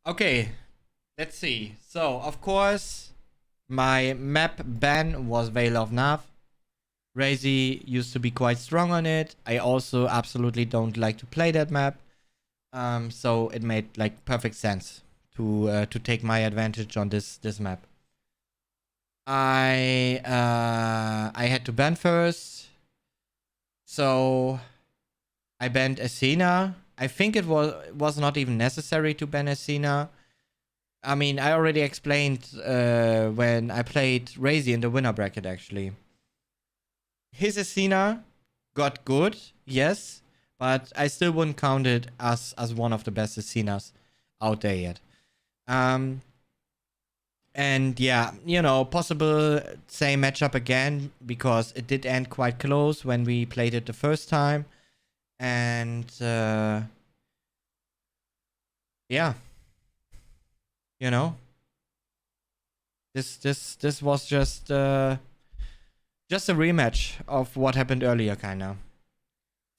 Okay, let's see. So, of course, my map ban was Veil of Nav. Raisy used to be quite strong on it. I also absolutely don't like to play that map. So it made like perfect sense to take my advantage on this map. I had to ban first, so I banned Athena. I think it was not even necessary to ban Athena. I mean, I already explained when I played Raisy in the winner bracket, actually. His Athena got good, yes, but I still wouldn't count it as one of the best Athenas out there yet. And yeah, possible same matchup again because it did end quite close when we played it the first time. And yeah, this was just a rematch of what happened earlier, kinda.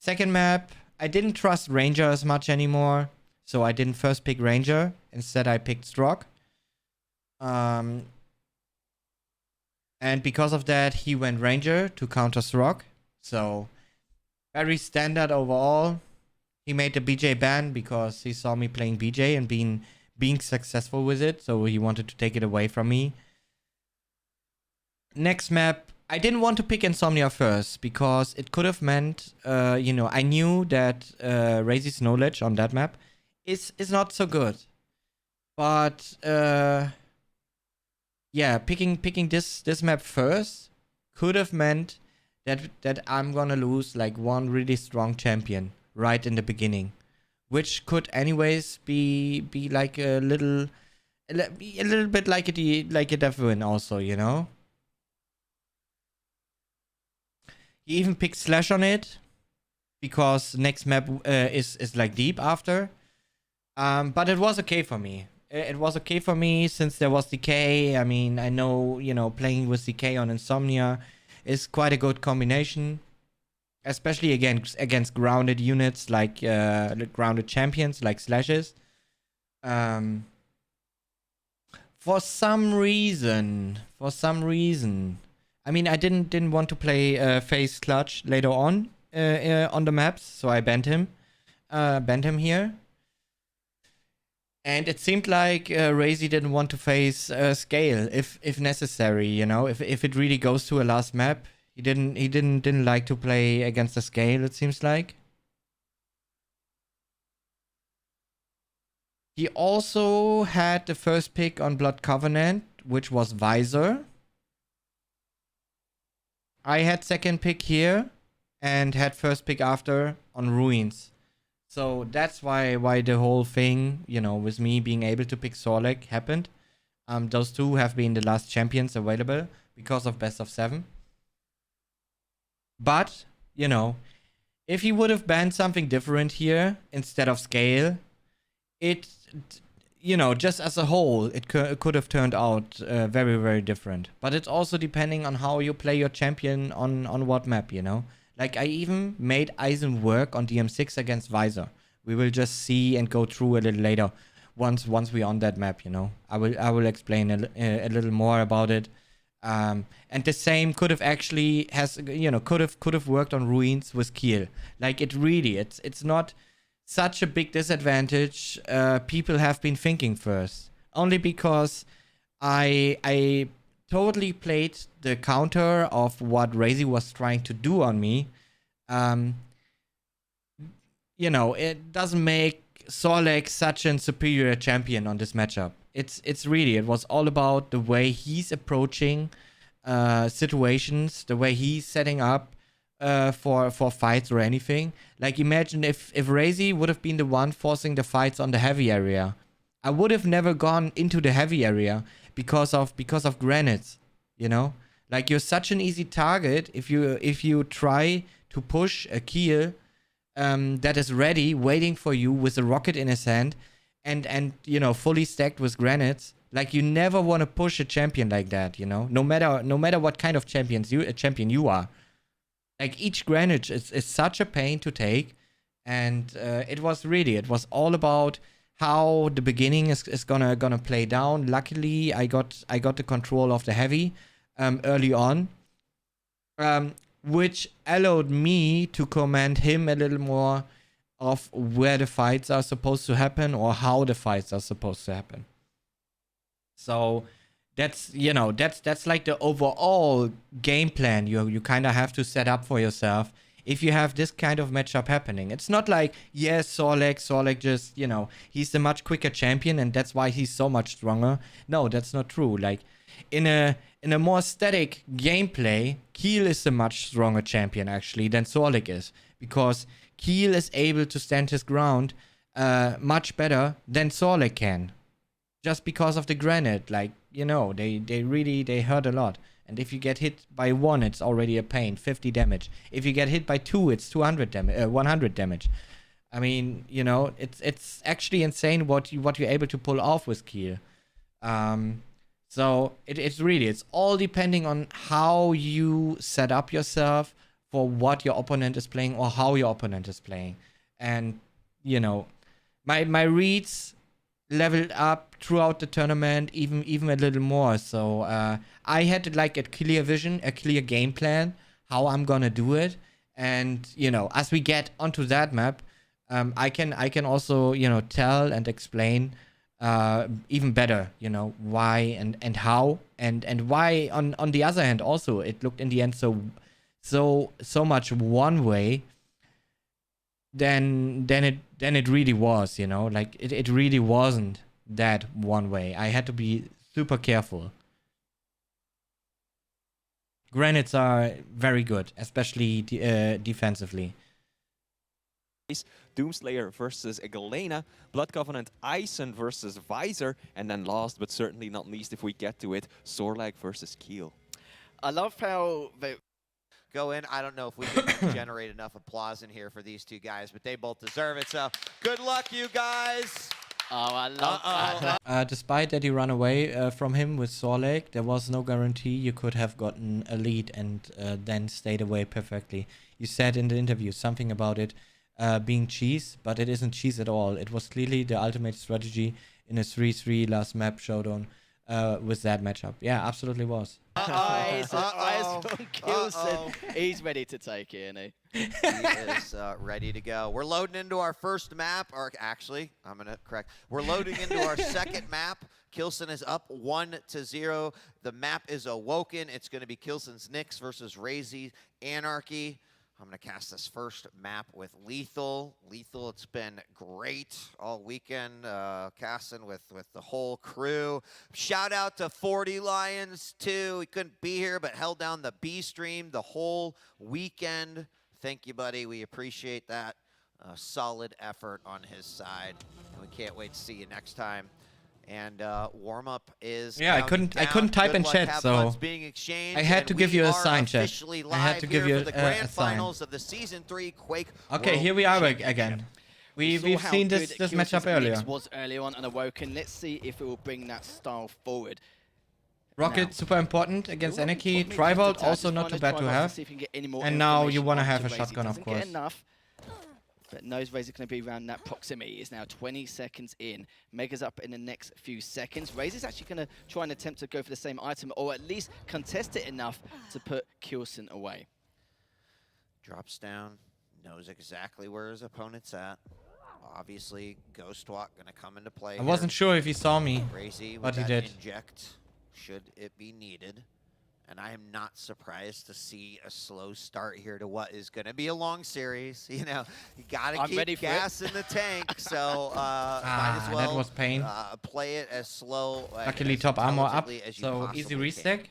Second map, I didn't trust Ranger as much anymore, so I didn't first pick Ranger. Instead, I picked Strock. And because of that, he went Ranger to counter Strock. So, very standard overall. He made the BJ ban because he saw me playing BJ and being successful with it, so he wanted to take it away from me. Next map, I didn't want to pick Insomnia first because it could have meant, I knew that Raisy's knowledge on that map is not so good. But yeah, picking this map first could have meant that I'm gonna lose like one really strong champion right in the beginning, which could anyways be like a little bit like a death win also, He even picked Slash on it because next map is like deep after. But it was okay for me. It was okay for me since there was Decay. I mean, I know, playing with Decay on Insomnia is quite a good combination. Especially against grounded units like grounded champions like Slashes. For some reason, I mean, I didn't want to play Phase Clutch later on the maps, so I banned him here. And it seemed like Raisy didn't want to face Scale if necessary, if it really goes to a last map. He didn't like to play against the Scale, it seems like. He also had the first pick on Blood Covenant, which was Visor. I had second pick here and had first pick after on Ruins. So that's why the whole thing, with me being able to pick Sorlek happened. Those two have been the last champions available because of best of 7. But, if he would have banned something different here instead of Scale, it, just as a whole, it could have turned out very, very different. But it's also depending on how you play your champion on what map, Like, I even made Eisen work on DM6 against Visor. We will just see and go through a little later once we're on that map, I will explain a little more about it. And the same could have actually could have worked on Ruins with Kiel. Like, it's not such a big disadvantage people have been thinking first. Only because I totally played the counter of what Raisy was trying to do on me. It doesn't make Sorlek such a superior champion on this matchup. It was all about the way he's approaching situations, the way he's setting up for fights or anything. Like, imagine if Raisy would have been the one forcing the fights on the heavy area. I would have never gone into the heavy area because of granites, Like, you're such an easy target if you try to push a Kiel that is ready, waiting for you with a rocket in his hand and fully stacked with granites. Like, you never want to push a champion like that, No matter what kind of champion you are. Like, each granite is such a pain to take. And it was all about how the beginning is gonna play down. Luckily, I got the control of the heavy early on, which allowed me to command him a little more of where the fights are supposed to happen or how the fights are supposed to happen. So that's, you know, that's like the overall game plan you kind of have to set up for yourself if you have this kind of matchup happening. It's not like, yes, Sorlek just, you know, he's a much quicker champion and that's why he's so much stronger. No, that's not true. Like in a more static gameplay, K1llsen is a much stronger champion actually than Sorlek is, because K1llsen is able to stand his ground much better than Sorlek can, just because of the granite. Like, you know, they hurt a lot. And if you get hit by 1, it's already a pain, 50 damage. If you get hit by 2, it's 200 damage, 100 damage. I mean, you know, it's actually insane what you're able to pull off with K1llsen. So it's all depending on how you set up yourself for what your opponent is playing or how your opponent is playing. And, you know, my reads leveled up throughout the tournament, even a little more. So I had like a clear vision, a clear game plan, how I'm gonna do it. And, you know, as we get onto that map, I can also, you know, tell and explain even better, you know, why and how and why on the other hand also it looked in the end so much one way than it really was, you know. Like it really wasn't that one way. I had to be super careful. Granites are very good, especially defensively. Doomslayer versus Galena, Blood Covenant Isen versus Visor, and then last but certainly not least, if we get to it, Sorlag versus K1llsen. I love how they go in. I don't know if we can generate enough applause in here for these two guys, but they both deserve it. So good luck, you guys. Oh, I love that. Despite that you run away from him with Sorlek, there was no guarantee you could have gotten a lead and then stayed away perfectly. You said in the interview something about it being cheese, but it isn't cheese at all. It was clearly the ultimate strategy in a 3-3 last map showdown with that matchup. Yeah, absolutely was. Eyes on K1llsen. He's ready to take it, isn't he? He is ready to go. We're loading into our first map, or actually, I'm going to correct. We're loading into our second map. K1llsen is up 1-0. The map is Awoken. It's going to be K1llsen's Nyx versus Raisy Anarchy. I'm going to cast this first map with Lethal. Lethal, it's been great all weekend, casting with the whole crew. Shout out to 40 Lions, too. He couldn't be here, but held down the B stream the whole weekend. Thank you, buddy. We appreciate that. Solid effort on his side. And we can't wait to see you next time. And warm-up is I couldn't type in chat, so I had to give you a sign, chat. I had to give you the grand finals of the season 3 Quake. Okay, here we are again. We've seen this matchup earlier. Was earlier on and Awoken. Let's see if it will bring that style forward. Rocket, super important against Anarchy. Trivolt, also not too bad to have. And now you want to have a shotgun, of course. But knows Raisy going to be around that proximity. It's now 20 seconds in. Mega's up in the next few seconds. Raisy's actually going to try and attempt to go for the same item, or at least contest it enough to put K1llsen away. Drops down, knows exactly where his opponent's at. Obviously, Ghost Walk going to come into play. I wasn't sure if he saw me, Raisy but he that did. Inject, should it be needed. And I am not surprised to see a slow start here to what is going to be a long series. You know, you got to keep gas in the tank. So might as well that was pain. Play it as slow. Luckily, top armor up, so easy restack.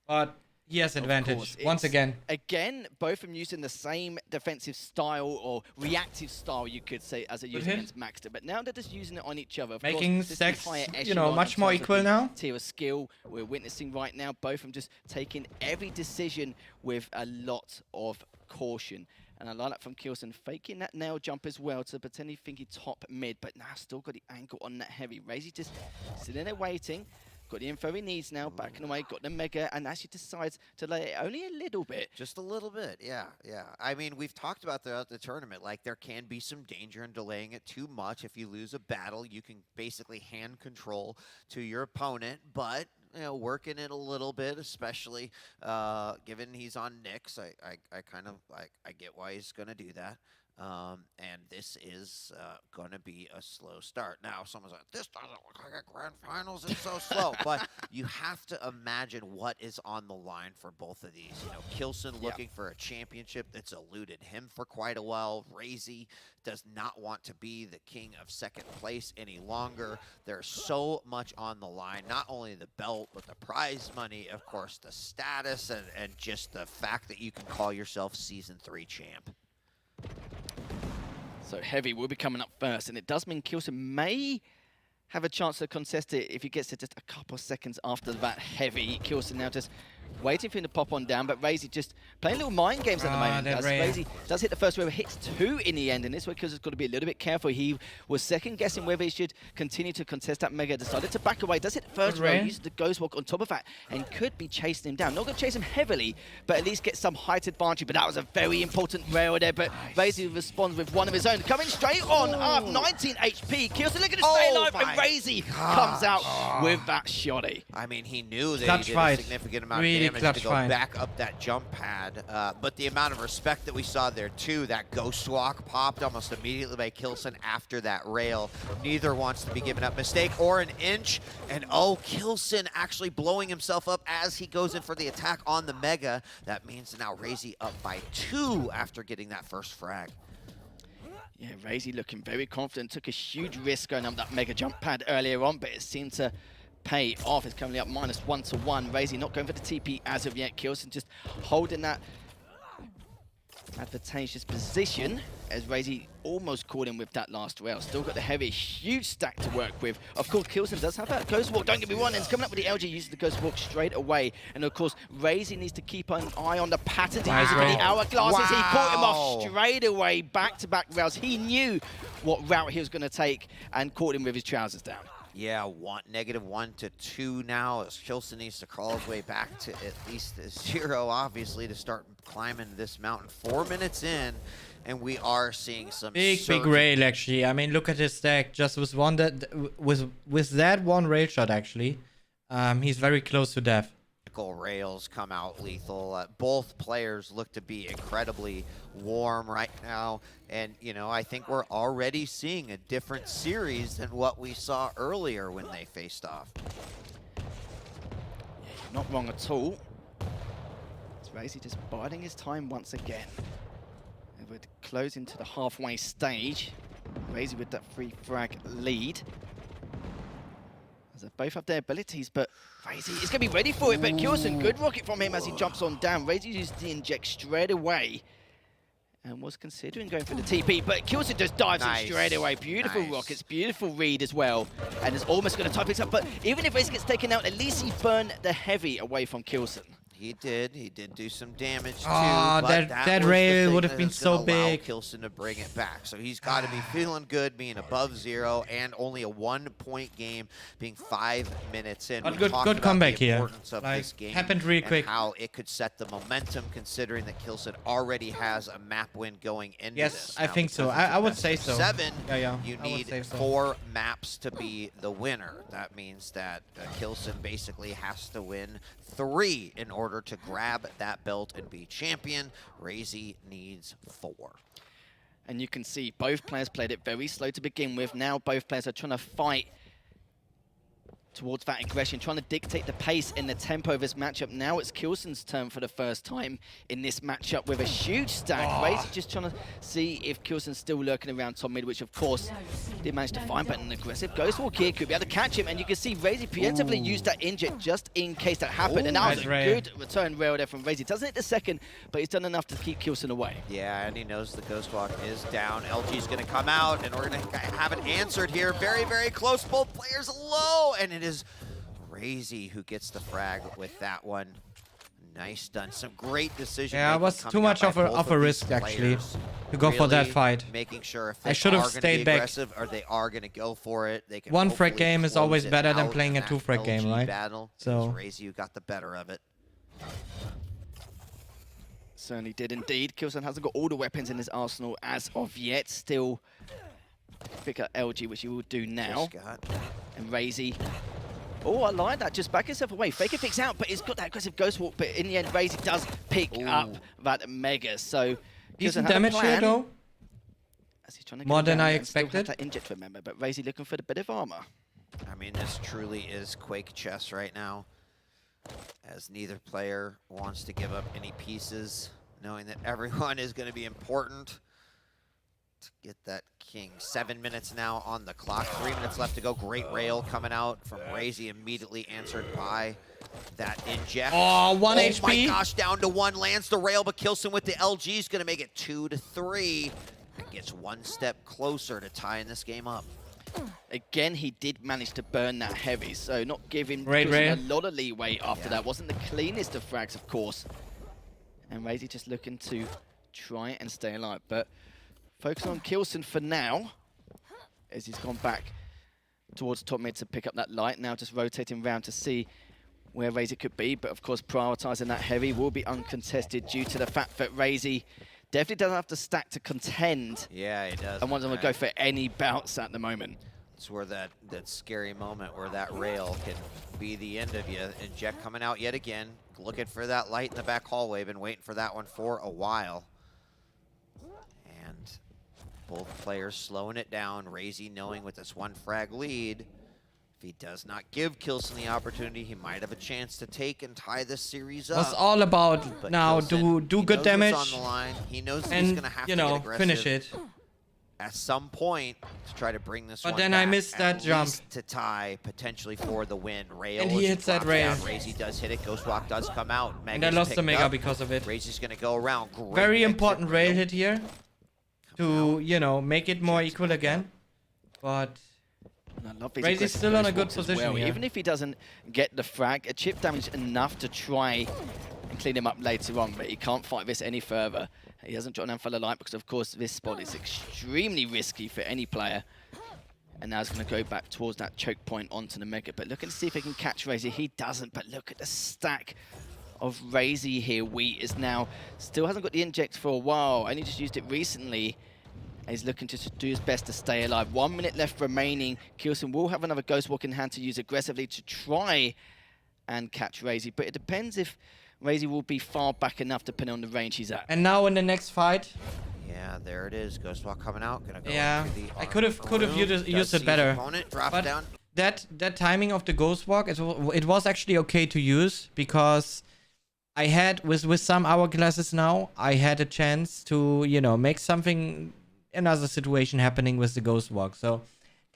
But he has advantage once again. Again, both of them using the same defensive style or reactive style, you could say, as a user against Maxter. But now they're just using it on each other. Of Making course, stacks, you know, much more equal now. Tier of skill we're witnessing right now. Both of them just taking every decision with a lot of caution. And I like that from K1llsen, faking that nail jump as well to potentially think he top mid, but now still got the angle on that heavy. Raisy just sitting there waiting. got the info he needs now, backing away, got the Mega, and actually decides to lay it only a little bit. Just a little bit, yeah. I mean, we've talked about throughout the tournament, like there can be some danger in delaying it too much. If you lose a battle, you can basically hand control to your opponent, but working it a little bit, especially given he's on Nyx, I get why he's gonna do that. And this is going to be a slow start. Now, someone's like, this doesn't look like a grand finals. It's so slow. But you have to imagine what is on the line for both of these. K1llsen looking for a championship that's eluded him for quite a while. Raisy does not want to be the king of second place any longer. There's so much on the line. Not only the belt, but the prize money, of course, the status, and just the fact that you can call yourself Season 3 champ. So Heavy will be coming up first, and it does mean K1llsen may have a chance to contest it if he gets it just a couple of seconds after that. Heavy. K1llsen now just waiting for him to pop on down, but Raisy just playing little mind games at the moment. Raisy does hit the first wave, hits 2 in the end, and this way K1llsen's got to be a little bit careful. He was second guessing whether he should continue to contest that Mega, decided to back away, does hit the first wave, uses the Ghost Walk on top of that, and could be chasing him down. Not going to chase him heavily, but at least get some height advantage, but that was a very important rail there, but Raisy responds with one of his own, coming straight on up, 19 HP, K1llsen looking to stay alive, and Raisy comes out with that shoddy. I mean, he knew that he did a significant amount of damage to go back up that jump pad, but the amount of respect that we saw there too, that Ghost Walk popped almost immediately by K1llsen after that rail. Neither wants to be given up. Mistake or an inch, and K1llsen actually blowing himself up as he goes in for the attack on the Mega. That means now Raisy up by 2 after getting that first frag. Yeah, Raisy looking very confident, took a huge risk going up that Mega jump pad earlier on, but it seemed to pay off. It's currently up -1 to 1. Raisy not going for the TP as of yet. K1llsen just holding that advantageous position as Raisy almost caught him with that last rail. Still got the Heavy, huge stack to work with. Of course, K1llsen does have that Ghost Walk, don't get me wrong, and it's coming up with the LG, uses the Ghost Walk straight away. And of course, Raisy needs to keep an eye on the patterns, using the hourglasses. He caught him off straight away, back-to-back rails. He knew what route he was going to take and caught him with his trousers down. Yeah, -1 to 2 now, as K1llsen needs to crawl his way back to at least 0, obviously, to start climbing this mountain. 4 minutes in, and we are seeing some big rail, actually. I mean, look at his stack. Just with that one rail shot, actually, he's very close to death. Rails come out lethal. Both players look to be incredibly warm right now, and I think we're already seeing a different series than what we saw earlier when they faced off. Yeah, you're not wrong at all. It's Raisy just biding his time once again. And we're closing to the halfway stage. Raisy with that 3 frag lead. They both have their abilities, but Raisy is going to be ready for it. But K1llsen, good rocket from him as he jumps on down. Raisy used the inject straight away and was considering going for the TP, but K1llsen just dives in straight away. Beautiful rockets, beautiful read as well. And is almost going to tie things up, but even if Raisy gets taken out, at least he burned the Heavy away from K1llsen. He did do some damage too. But that rail would have been so big. K1llsen to bring it back. So he's got to be feeling good, being above 0, and only a 1-point game, being 5 minutes in. But good comeback here. Like, happened really quick. How it could set the momentum, considering that K1llsen already has a map win going into this. Yes, I think so. I would say so. 7. Yeah. You need 4 maps to be the winner. That means that K1llsen basically has to win 3 in order to grab that belt and be champion. Raisy needs 4. And you can see both players played it very slow to begin with. Now both players are trying to fight towards that aggression, trying to dictate the pace and the tempo of this matchup. Now it's K1llsen's turn for the first time in this matchup with a huge stack. Raisy just trying to see if K1llsen's still lurking around top mid, which of course did manage to find, but an aggressive Ghost Walk here could be able to catch him. And you can see Raisy preemptively used that inject just in case that happened. And that was a good return rail there from Raisy. Doesn't hit the second, but he's done enough to keep K1llsen away. Yeah, and he knows the Ghost Walk is down. LG's going to come out, and we're going to have it answered here. Very, very close. Both players low, and it is Raisy who gets the frag with that one. Nice done. Some great decision. Yeah, it was too much of a risk actually to go for that fight. Making sure if I they should have are gonna stayed be back. aggressive or they are going to go for it, they can One frag hopefully game is close always it better than out playing in a two that frag game, LG right? Battle. So Raisy, you got the better of it. Certainly did indeed. K1llsen hasn't got all the weapons in his arsenal as of yet. Still pick up LG, which he will do now. And Raisy. Oh, I like that. Just back himself away. Fake it, fix out, but he's got that aggressive ghost walk. But in the end, Raisy does pick up that Mega. So decent damage here, though. As he's trying to More get than I and still have expected. that inject, remember, but Raisy looking for the bit of armor. I mean, this truly is Quake chess right now, as neither player wants to give up any pieces, knowing that everyone is going to be important to get that king. 7 minutes now on the clock, 3 minutes left to go. Great rail coming out from Raisy, immediately answered by that inject. Oh, 1 HP. Oh my gosh, down to 1, lands the rail, but K1llsen with the LG is going to make it 2-3. And gets one step closer to tying this game up. Again, he did manage to burn that heavy, so not giving Right, a lot of leeway after that. Wasn't the cleanest of frags, of course. And Raisy just looking to try and stay alive, but focus on K1llsen for now, as he's gone back towards top mid to pick up that light. Now just rotating around to see where Raisy could be, but of course prioritizing that heavy will be uncontested due to the fact that Raisy definitely doesn't have to stack to contend. Yeah, he does. And wants to go for any bouts at the moment. It's where that scary moment where that rail can be the end of you. Inject coming out yet again. Looking for that light in the back hallway. Been waiting for that one for a while. And both players slowing it down. Raisy knowing with this 1 frag lead, if he does not give K1llsen the opportunity, he might have a chance to take and tie this series up. Was all about But now K1llsen, do he good knows damage what's on the line. He knows he's and going to have you to know get aggressive finish it. at some point to try to bring this one But then back, I missed that at jump. least to tie, potentially for the win. Rail And he is hits that dropped rail. down. Raisy does hit it. Ghostwalk does come out. And I Mega's lost the picked Mega up. because of it. Raisy's going to go around. Great Very exit important rail hit here to, you know, make it more equal again. But And I love these Raisy's aggressive still on a ghost good walks as position well. here. Even if he doesn't get the frag, a chip damage enough to try and clean him up later on, but he can't fight this any further. He hasn't dropped down for the light because, of course, this spot is extremely risky for any player. And now he's going to go back towards that choke point onto the Mega. But looking to see if he can catch Raisy. He doesn't, but look at the stack of Raisy here. Wheat is now, still hasn't got the inject for a while. Only just used it recently. He's looking to do his best to stay alive. 1 minute left remaining. K1llsen will have another Ghost Walk in hand to use aggressively to try and catch Raisy. But it depends if Raisy will be far back enough depending on the range he's at. and now in the next fight, Yeah, there it is. Ghostwalk coming out. Gonna go yeah, into the I could have room. used Does it see better. his opponent, drops But down. that timing of the Ghost Walk, it was actually okay to use because I had with some hourglasses now, I had a chance to, you know, make something, another situation happening with the Ghost Walk. So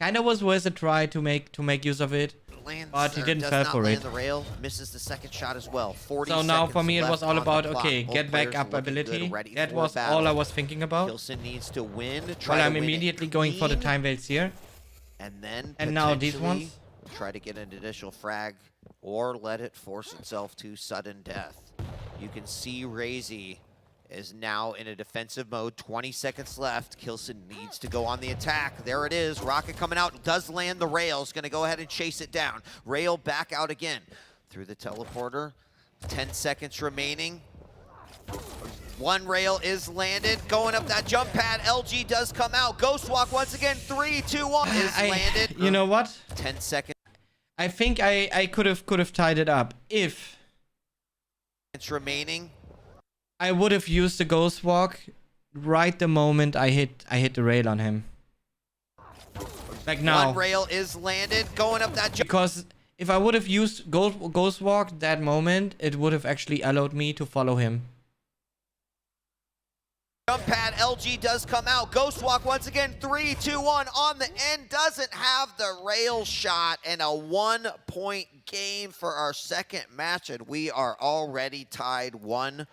kind of was worth a try to make use of it. Lands, But he or didn't does fall not for land it. the rail, misses the second shot as well. 40 So now for seconds me it was left all on the about, clock. okay, Both get back players up looking good, ability. ready That for was battle. all I was thinking about. K1llsen needs to win. Well, I'm to win it immediately going for the clean, time waits here. And then And now these potentially ones? try to get an additional frag or let it force itself to sudden death. You can see Raisy is now in a defensive mode. 20 seconds left. K1llsen needs to go on the attack. There it is. Rocket coming out. Does land the rails. Going to go ahead and chase it down. Rail back out again. Through the teleporter. 10 seconds remaining. One rail is landed. Going up that jump pad. LG does come out. Ghost Walk once again. 3, 2, 1 is landed. You know what? 10 seconds I think I could have tied it up if remaining. I would have used the Ghost Walk right the moment I hit the rail on him. Like now. One rail is landed. Going up that jump. Because if I would have used Ghost Walk that moment, it would have actually allowed me to follow him. Jump pad, LG does come out. Ghost Walk once again, 3, 2, 1 on the end. Doesn't have the rail shot, and a 1-point game for our second match, and we are already tied 1-1.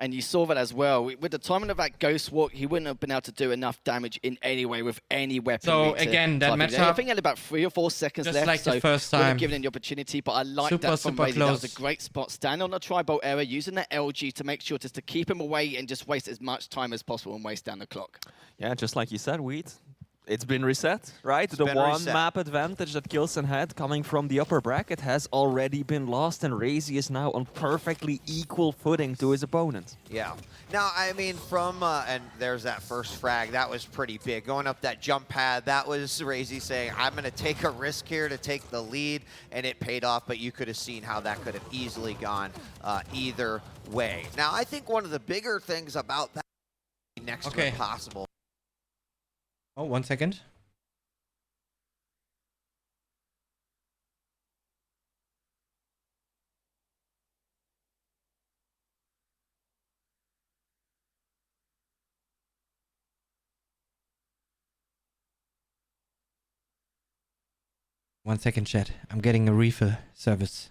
And you saw that as well. With the timing of that Ghost Walk, he wouldn't have been able to do enough damage in any way with any weapon. So again, that matchup, I think he had about 3 or 4 seconds just left. like so the first would have time, given him the opportunity, but I like super, that from super Raisy. That was a close. great spot. Stand on the tri-bolt area, using that LG to make sure just to keep him away and just waste as much time as possible and waste down the clock. Yeah, just like you said, Wheat. It's been reset, right? The been one reset. map advantage that K1llsen had coming from the upper bracket has already been lost, and Raisy is now on perfectly equal footing to his opponent. Yeah. Now, I mean, from, and there's that first frag, that was pretty big. Going up that jump pad, that was Raisy saying, I'm going to take a risk here to take the lead, and it paid off, but you could have seen how that could have easily gone either way. Now, I think one of the bigger things about that next to impossible. Oh, 1 second. One second, chat. I'm getting a refill service.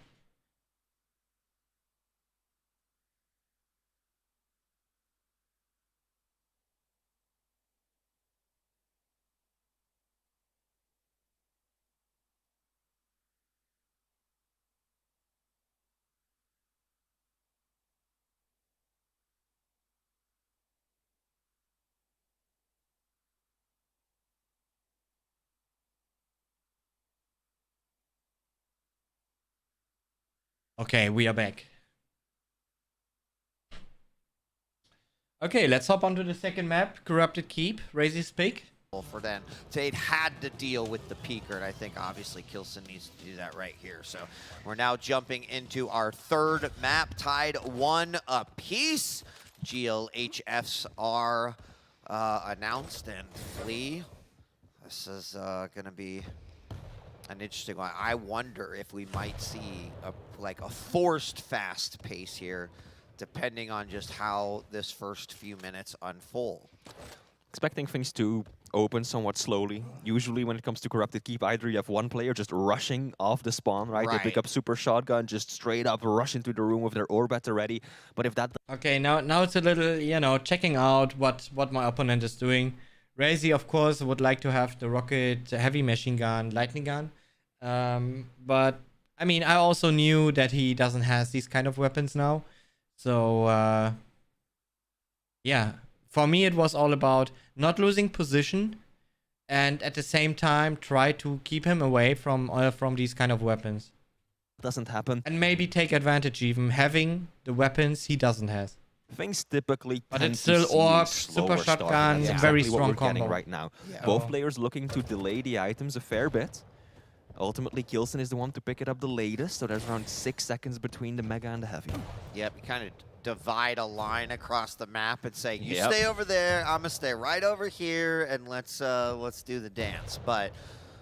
Okay, we are back. Okay, let's hop onto the second map, Corrupted Keep, Raisy's pick. For then, they'd had to deal with the peaker, and I think obviously K1llsen needs to do that right here. So we're now jumping into our third map, tied 1 apiece. GLHFs are announced and flee. This is going to be an interesting one. I wonder if we might see like a forced fast pace here, depending on just how this first few minutes unfold. Expecting things to open somewhat slowly. Usually when it comes to Corrupted Keep, either you have one player just rushing off the spawn, right? They pick up Super Shotgun, just straight up rush into the room with their orb at the ready. But if that... Okay, now it's a little, you know, checking out what my opponent is doing. Raisy, of course, would like to have the rocket, heavy machine gun, lightning gun. But, I mean, I also knew that he doesn't have these kind of weapons now. So, yeah. For me, it was all about not losing position and at the same time try to keep him away from these kind of weapons. Doesn't happen. And maybe take advantage even having the weapons he doesn't have. Things typically but tend it's still to see a orb, slower super start, shotgun, and that's very exactly strong what we're getting combo right now. Yeah. Both players looking to delay the items a fair bit. Ultimately, K1llsen is the one to pick it up the latest, so there's around 6 seconds between the Mega and the Heavy. Yep, you kind of divide a line across the map and say, you stay over there, I'm gonna stay right over here, and let's do the dance. But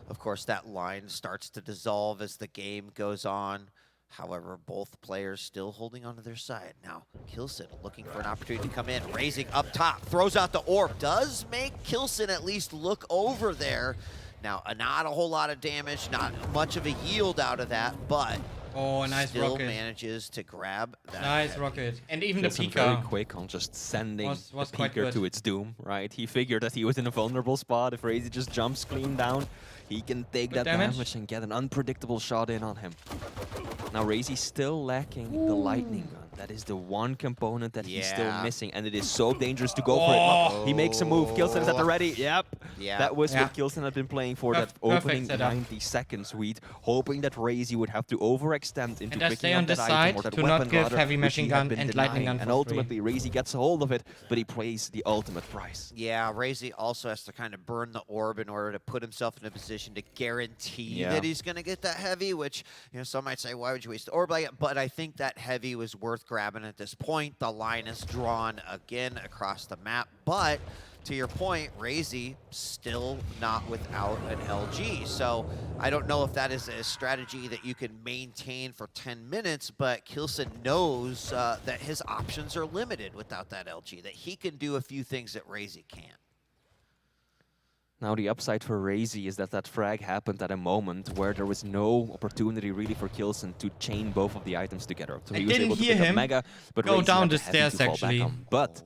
of course, that line starts to dissolve as the game goes on. However, both players still holding onto their side. Now, K1llsen looking for an opportunity to come in, raising up top, throws out the orb, does make K1llsen at least look over there. Now, not a whole lot of damage, not much of a yield out of that, but oh, nice still rocket. Manages to grab that. Nice heavy. rocket. And even the K1llsen very Pika. quick on just sending Was the quite Peaker good. to its doom, right? He figured that he was in a vulnerable spot. If Raisy just jumps clean down, he can take Good that damage. damage and get an unpredictable shot in on him. Now Raisy's still lacking the lightning gun. That is the one component that he's still missing, and it is so dangerous to go for it. He makes a move. K1llsen is at the ready. Yep. That was what K1llsen had been playing for that opening setup. 90 seconds weed, hoping that Raisy would have to overextend into And I picking stay up on that this item side or that to weapon not give rather, heavy which machine he had gun been and lightning denying. gun And for free. ultimately, Raisy gets a hold of it, but he pays the ultimate price. Yeah, Raisy also has to kind of burn the orb in order to put himself in a position to guarantee that he's going to get that heavy, which, you know, some might say, why would you waste the orb like it? But I think that heavy was worth grabbing at this point. The line is drawn again across the map, but to your point, Raisy still not without an LG. So I don't know if that is a strategy that you can maintain for 10 minutes, but K1llsen knows that his options are limited without that LG, that he can do a few things that Raisy can't. Now the upside for Raisy is that that frag happened at a moment where there was no opportunity really for K1llsen to chain both of the items together. So I he was didn't able to hear pick up him Mega, but go Raisy down had the the heavy stairs, to fall actually. back on. But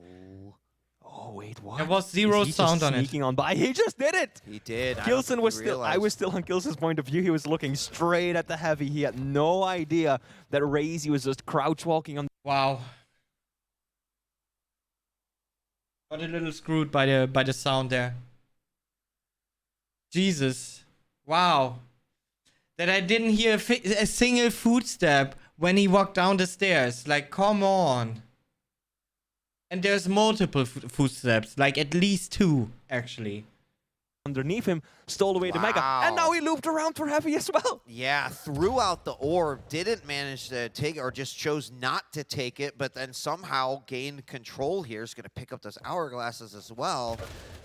oh wait, what? There was zero Is he sound just on it. sneaking on by? He just did it. He did. K1llsen was still. I was still on K1llsen's point of view. He was looking straight at the heavy. He had no idea that Raisy was just crouch walking on. Wow. Got a little screwed by the sound there. Jesus. Wow. That I didn't hear a single footstep when he walked down the stairs. Like, come on. And there's multiple footsteps, like at least 2, actually. Underneath him, stole away the Mega, and now he looped around for heavy as well. Yeah, threw out the orb, didn't manage to take it, or just chose not to take it, but then somehow gained control here. Is going to pick up those hourglasses as well.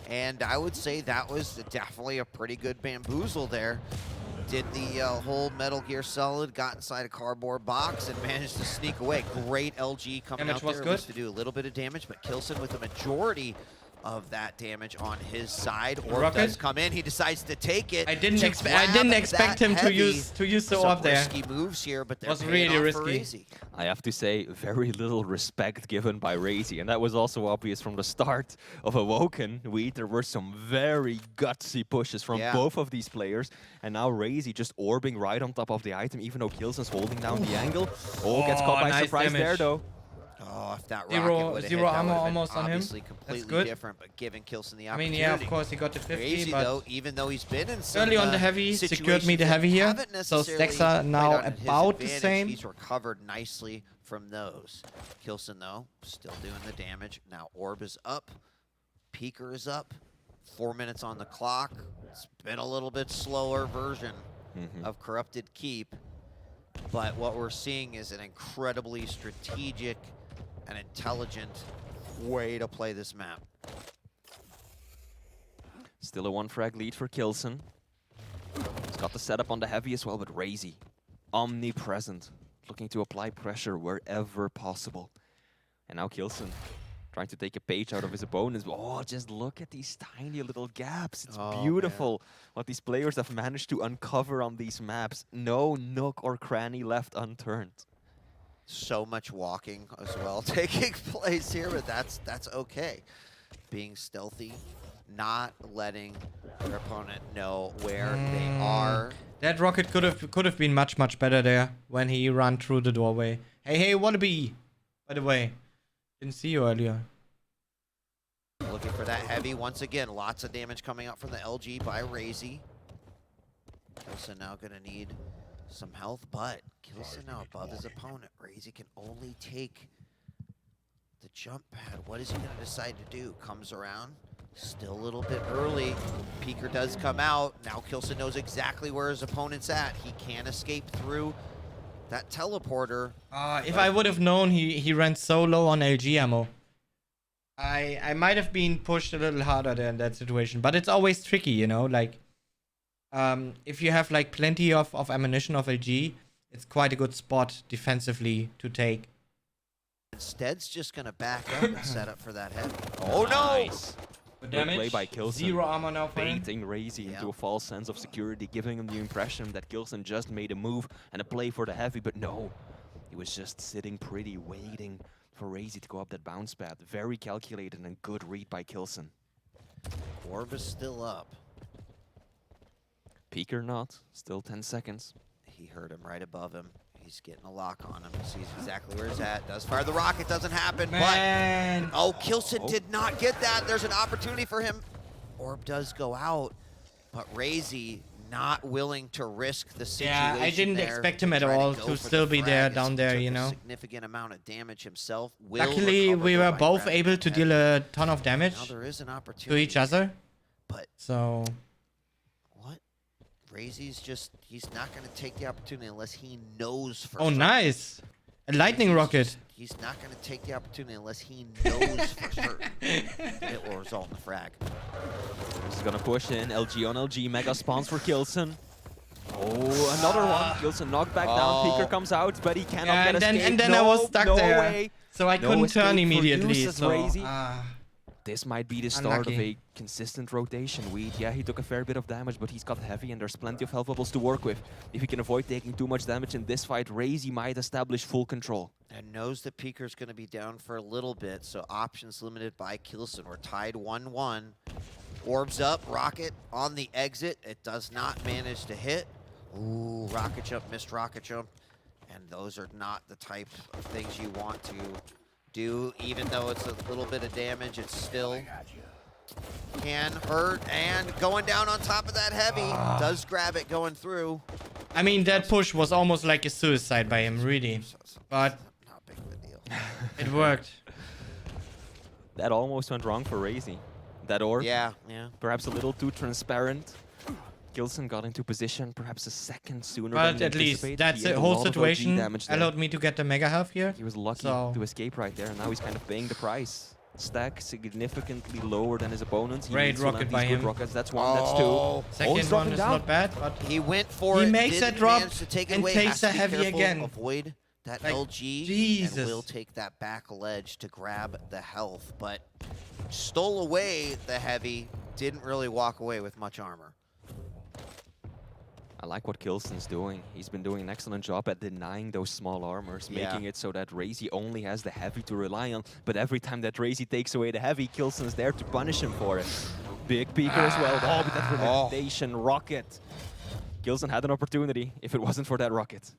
And I would say that was definitely a pretty good bamboozle there. Did the whole Metal Gear Solid, got inside a cardboard box and managed to sneak away. Great LG coming Damage out was there good. to do a little bit of damage, but K1llsen with the majority of that damage on his side. Orb Rocket does come in. He decides to take it. I didn't to expect grab him that to heavy. use the Some orb there. risky moves here, but they're Was paying really off for risky. Raisy. I have to say, very little respect given by Raisy, and that was also obvious from the start of Awoken. There were some very gutsy pushes from both of these players, and now Raisy just orbing right on top of the item, even though K1llsen's holding down the angle. Oh, gets caught by nice surprise there, damage. though. Oh, if that Zero- rocket would have zero hit, that armor would've been almost on him. obviously That's completely good. different, but giving K1llsen the I opportunity. mean, yeah, of course, he got the 50, Raisy, but though, even though he's been in some early on the heavy, secured me the situations heavy that here. haven't So necessarily stacks are played now out in his about the advantage, same. He's recovered nicely from those. K1llsen, though, still doing the damage. Now Orb is up. Peeker is up. 4 minutes on the clock. It's been a little bit slower version of Corrupted Keep. But what we're seeing is an incredibly strategic and intelligent way to play this map. Still a 1 frag lead for K1llsen. He's got the setup on the heavy as well, but Raisy, omnipresent, looking to apply pressure wherever possible. And now K1llsen trying to take a page out of his opponents. Oh, just look at these tiny little gaps. It's beautiful what these players have managed to uncover on these maps. No nook or cranny left unturned. So much walking as well taking place here, but that's okay. Being stealthy, not letting their opponent know where they are. That rocket could have been much better there when he ran through the doorway. Hey, wannabe! By the way, didn't see you earlier. Looking for that heavy once again. Lots of damage coming up from the LG by Raisy. K1llsen now gonna need some health, but K1llsen now above his opponent. Raisy can only take the jump pad. What is he gonna decide to do? Comes around. Still a little bit early. Peeker does come out. Now K1llsen knows exactly where his opponent's at. He can't escape through that teleporter. If I would have known he ran so low on LG ammo, I might have been pushed a little harder there in that situation. But it's always tricky, you know, like if you have like plenty of ammunition of LG, it's quite a good spot defensively to take. Instead's just gonna back up and set up for that heavy. Oh no! Good play by K1llsen. Zero armor now for him. Baiting Raisy into a false sense of security, giving him the impression that K1llsen just made a move and a play for the heavy, but no. He was just sitting pretty, waiting for Raisy to go up that bounce pad. Very calculated and good read by K1llsen. Orb is still up. Peeker not, still 10 seconds. He heard him right above him. He's getting a lock on him. Sees exactly where he's at. Does fire the rocket. Doesn't happen. Man. But oh, K1llsen did not get that. There's an opportunity for him. Orb does go out, but Raisy not willing to risk the situation. Yeah, I didn't there expect him at try all go to for still the be frag there as down he there, took you a know. significant amount of damage himself. Will Luckily, recover we though were by both grabbing able to that deal heavy. a ton of damage Now there is an to opportunity. each other. But So what? Raisy's just, he's not going to take the opportunity unless he knows for oh, certain. nice. A lightning rocket. He's not going to take the opportunity unless he knows for certain it will result in the frag. This is gonna push in. LG on LG. Mega spawns for K1llsen. Oh, another one. K1llsen knocked back down. Peeker comes out, but he cannot get escape. And then I No, was stuck no there. way. So I No couldn't escape turn for immediately. you, says So, Raisy. this might be the start of Unlucky. a consistent rotation. Weed, yeah, he took a fair bit of damage, but he's got heavy and there's plenty of health bubbles to work with. If he can avoid taking too much damage in this fight, Raisy might establish full control. And knows that Peeker's going to be down for a little bit, so options limited by K1llsen. We're tied 1-1. Orbs up, Rocket on the exit. It does not manage to hit. Ooh, rocket jump, missed rocket jump. And those are not the type of things you want to do. Even though it's a little bit of damage, it still can hurt. And going down on top of that heavy, does grab it going through. I mean, that push was almost like a suicide by him, really. But Not big of a deal. it worked. That almost went wrong for Raisy. That orb, Yeah. perhaps a little too transparent. K1llsen got into position perhaps a second sooner But than at least anticipated. that's He the had a whole lot of OG situation damage there. allowed me to get the mega health here. He was lucky So- to escape right there, and now he's kind of paying the price. Stack significantly lower than his opponents. He Great needs to land rocket these by good him. rockets. That's one, that's two. Oh. Second he's one dropping is down. not bad, but He went for He it. makes didn't that drop manage to take it and away. takes Has to the be heavy careful, again. Avoid that Like, LG Jesus. and will take that back ledge to grab the health, but stole away the heavy. Didn't really walk away with much armor. I like what K1llsen's doing. He's been doing an excellent job at denying those small armors, Yeah. making it so that Raisy only has the heavy to rely on. But every time that Raisy takes away the heavy, K1llsen's there to punish him for it. Big peeker as well. Oh, but that relegation rocket. K1llsen had an opportunity if it wasn't for that rocket.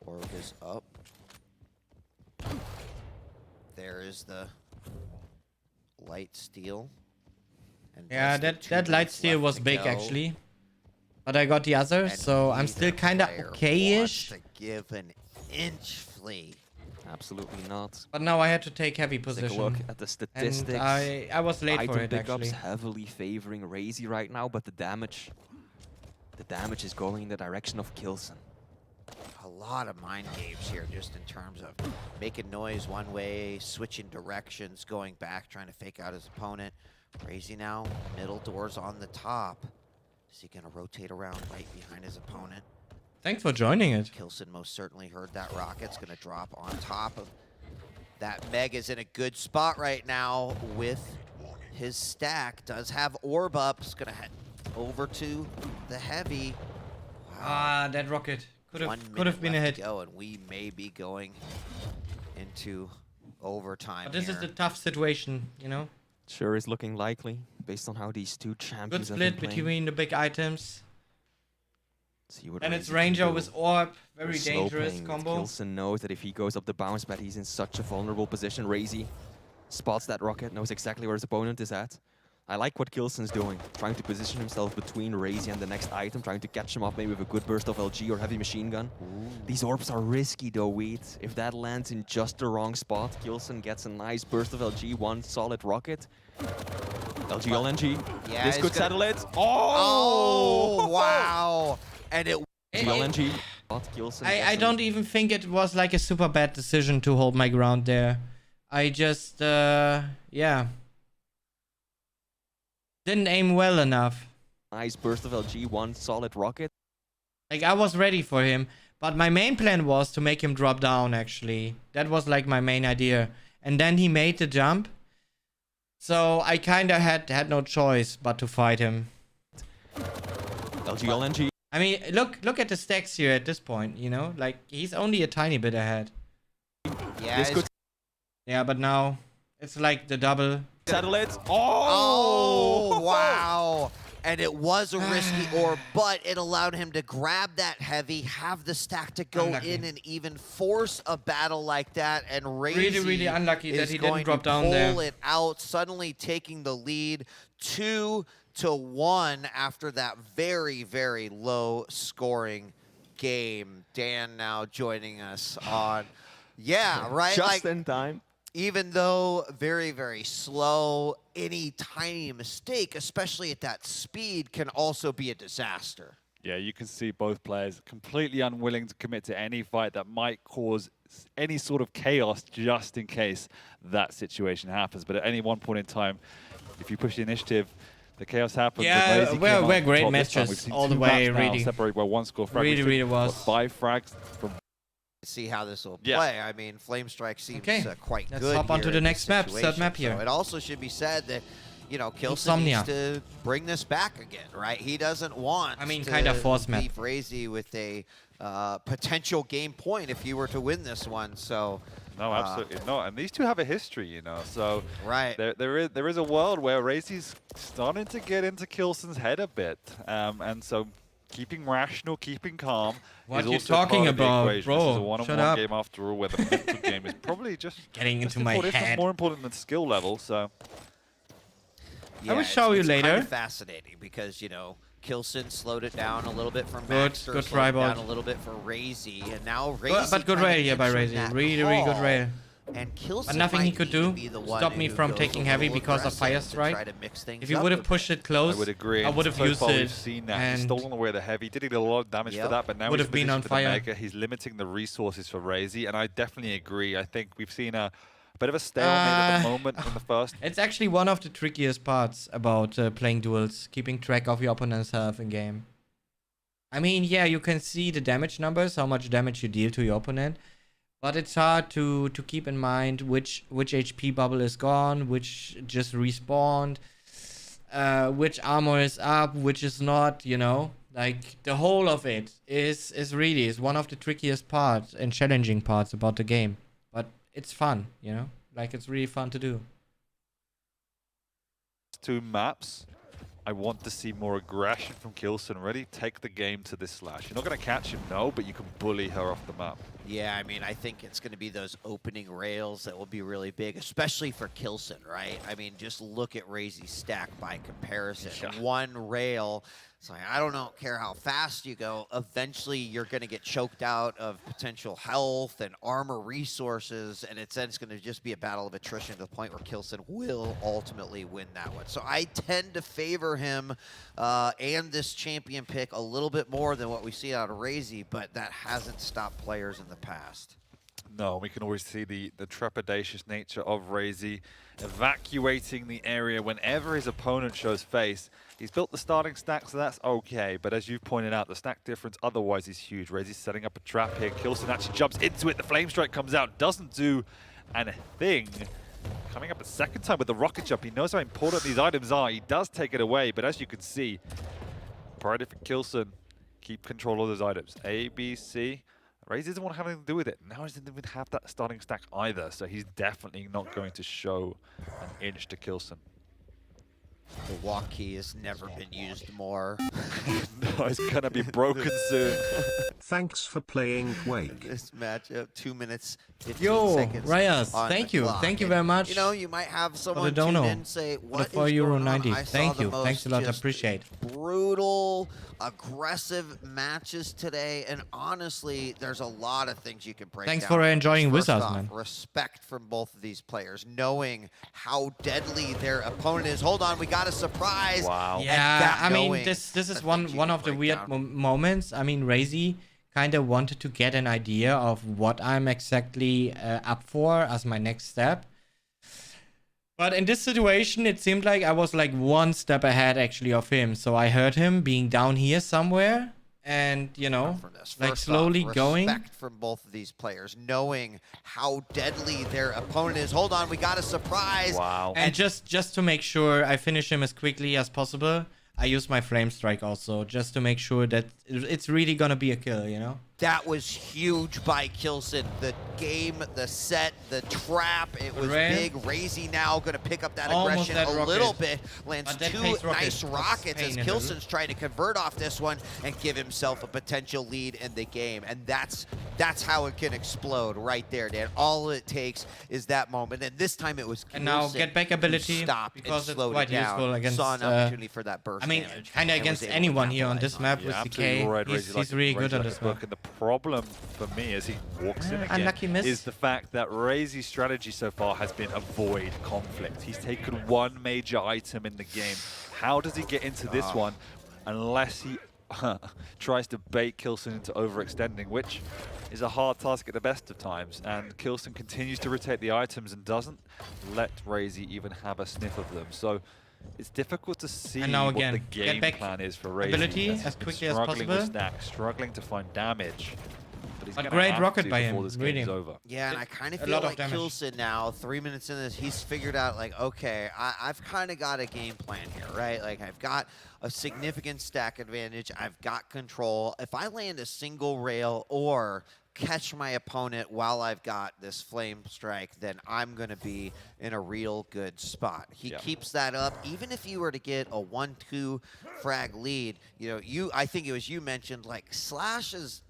Orb is up. There is the light steel. And yeah, less than that 2 that light minutes steal left was to big go. actually. But I got the other, And so I'm still neither kind of player okay-ish. wants to give an inch flea. Absolutely not. But now I had to take heavy Take a position. look at the statistics. And I was late for Item it pickups actually. heavily favoring Raisy right now, but the damage is going in the direction of K1llsen. A lot of mind games here, just in terms of making noise one way, switching directions, going back, trying to fake out his opponent. Raisy now, middle doors on the top. Is he going to rotate around right behind his opponent? Thanks for joining it. K1llsen most certainly heard that rocket's going to drop on top of that. Meg is in a good spot right now with his stack. Does have orb up. Is going to head over to the heavy. Wow. Ah, that rocket could have been a hit. Go, and we may be going into overtime. But this is here. a tough situation, you know. Sure is looking likely, based on how these two Good champions have split been playing. between the big items. See what And it's Raisy can Ranger do. with Orb. Very Slow dangerous playing. combo. K1llsen knows that if he goes up the bounce pad, he's in such a vulnerable position. Raisy spots that rocket, knows exactly where his opponent is at. I like what K1llsen's doing, trying to position himself between Raisy and the next item, trying to catch him up maybe with a good burst of LG or heavy machine gun. These orbs are risky though, Weed. If that lands in just the wrong spot, K1llsen gets a nice burst of LG, one solid rocket. LG LNG. Yeah, This he's could gonna- settle it. Oh, wow. And it LG LNG. But K1llsen I gets don't even think it was like a super bad decision to hold my ground there. I just, yeah. Didn't aim well enough. a nice burst of LG, one solid rocket. Like, I was ready for him. But my main plan was to make him drop down, actually. That was like my main idea. And then he made the jump. So I kind of had no choice but to fight him. LG LNG. I mean, look at the stacks here at this point, you know? Like, he's only a tiny bit ahead. yeah, This it's- could Yeah, but now it's like the double. settle it. Oh, wow. And it was a risky orb, but it allowed him to grab that heavy, have the stack to go Unlucky. in and even force a battle like that. And Raisy Really, really unlucky that is he didn't going drop to down pull there. it out, suddenly taking the lead 2-1 after that very, very low scoring game. Dan now joining us on, yeah, right? Just like, in time. even though very, very slow, any tiny mistake, especially at that speed, can also be a disaster. Yeah, you can see both players completely unwilling to commit to any fight that might cause any sort of chaos just in case that situation happens. But at any one point in time, if you push the initiative, the chaos happens. Yeah, and Raisy we're came out great top this time. matches We've seen all two the way, maps now really. separated by one score. Really, really was. 5 frags from see how this will Yeah. play. I mean, Flame Strike seems quite Let's good. hop onto here the in next this map, third situation. map here. So it also should be said that, you know, QWLSen Insomnia. needs to bring this back again, right? He doesn't want to kind of force map. leave Raisy with a potential game point if he were to win this one. So No, absolutely not. And these two have a history, you know. So right. there is a world where Raisy's starting to get into QWLSen's head a bit, and so keeping rational, keeping calm. What is you also talking part of the about, equation. bro? This is a Shut one-on-one up. game after all, where the mental game is probably just Getting just into my important, if not head. more important than skill level. So I will show you it's later. Kind of fascinating because, you know, QWLSen slowed it down a little bit from Good Maxter, try, slowed it down bot. a little bit for Raisy, and now Raisy. But good rail here by Raisy. Really, really good rail. And QWLSen But nothing he might could need to do be the one stop me who from goes taking a heavy little because of Fire aggressive to try Strike. to mix things If you up would a have pushed bit. it close, I would agree. I would have so used far it. We've seen that. He's And stolen away the heavy. Did a lot of damage for that, but now Would he's have been on positioned for the fire. Mega. He's limiting the resources for Raisy, and I definitely agree. I think we've seen a bit of a stalemate at the moment in the first. It's actually one of the trickiest parts about playing duels, keeping track of your opponent's health in game. I mean, yeah, you can see the damage numbers, how much damage you deal to your opponent, but it's hard to keep in mind which HP bubble is gone, which just respawned, which armor is up, which is not, you know? Like, the whole of it is really one of the trickiest parts and challenging parts about the game. But it's fun, you know? Like, it's really fun to do. Two maps. I want to see more aggression from QWLSen. Really take the game to this Slash. You're not going to catch him, no, but you can bully her off the map. Yeah, I mean, I think it's going to be those opening rails that will be really big, especially for QWLSen, right? I mean, just look at Raisy's stack by comparison. Yeah. One rail, it's like, I don't care how fast you go, eventually you're going to get choked out of potential health and armor resources, and it's going to just be a battle of attrition to the point where QWLSen will ultimately win that one. So I tend to favor him and this champion pick a little bit more than what we see out of Raisy, but that hasn't stopped players in the past. No, we can always see the trepidatious nature of Raisy evacuating the area whenever his opponent shows face. He's built the starting stack, so that's okay, but as you've pointed out, the stack difference otherwise is huge. Raisy's setting up a trap here. QWLSen actually jumps into it. The Flame Strike comes out, doesn't do anything. Coming up a second time with the rocket jump. He knows how important these items are. He does take it away, but as you can see, priority for QWLSen. Keep control of those items. A, B, C. Raisy doesn't want to have anything to do with it. Now he doesn't even have that starting stack either, so he's definitely not going to show an inch to QWLSen. The walk key has never been used more. No, it's gonna be broken soon. Thanks for playing Quake. This matchup, 2 minutes, 15 Yo, seconds. Reyes, on thank the you. clock. Thank you And, very much. You know, you might have someone don't tune know. in and say, what is €4.90. going on? I Thank saw you. the Thanks a most lot. just Appreciate. brutal, aggressive matches today, and honestly, there's a lot of things you can break Thanks down for from enjoying this. with First us, off, man. Respect from both of these players, knowing how deadly their opponent is. Hold on, we got a surprise. Wow. Yeah, I mean, knowing this the is things one you of can the break weird down. moments. I mean, Raisy kind of wanted to get an idea of what I'm exactly up for as my next step. But in this situation, it seemed like I was like one step ahead actually of him. So I heard him being down here somewhere and, you know, From this. like First slowly off, going. Respect from both of these players, knowing how deadly their opponent is. Hold on, we got a surprise. Wow. And just to make sure I finish him as quickly as possible, I use my Flame Strike also, just to make sure that it's really gonna be a kill, you know? That was huge by QWLSen. The game, the set, the trap, it was Rail. big. Raisy now going to pick up that Almost aggression that a rocket. little bit. Lands But that two pays rocket. nice rockets as Pain in the- QWLSen's trying to convert off this one and give himself a potential lead in the game. And that's how it can explode right there, Dan. All it takes is that moment. And this time it was QWLSen And now get back who ability, stopped because and it's slowed quite it down. useful against, Saw an opportunity for that burst I mean, damage kind of and was against able to anyone here on capitalize this on map it. with absolutely CK. right. He's really good on this map. And the problem for me as he walks in again Unlucky miss. is the fact that Raisy's strategy so far has been avoid conflict. He's taken one major item in the game. How does he get into this one unless he tries to bait QWLSen into overextending, which is a hard task at the best of times. And QWLSen continues to rotate the items and doesn't let Raisy even have a sniff of them. So it's difficult to see And now what again, the get game back plan is for Raisy. ability He's as been quickly as struggling with possible. stacks, struggling to find damage. but he's But gonna great have rocket to by before him, this really. game's over. Yeah, and I kind of A feel lot of like damage. QWC now, 3 minutes in this, he's figured out, like, okay, I've kind of got a game plan here, right? Like, I've got a significant stack advantage. I've got control. If I land a single rail or catch my opponent while I've got this flame strike, then I'm going to be in a real good spot. He keeps that up. Even if you were to get a 1-2 frag lead, you know, I think it was you mentioned, like, Slash is,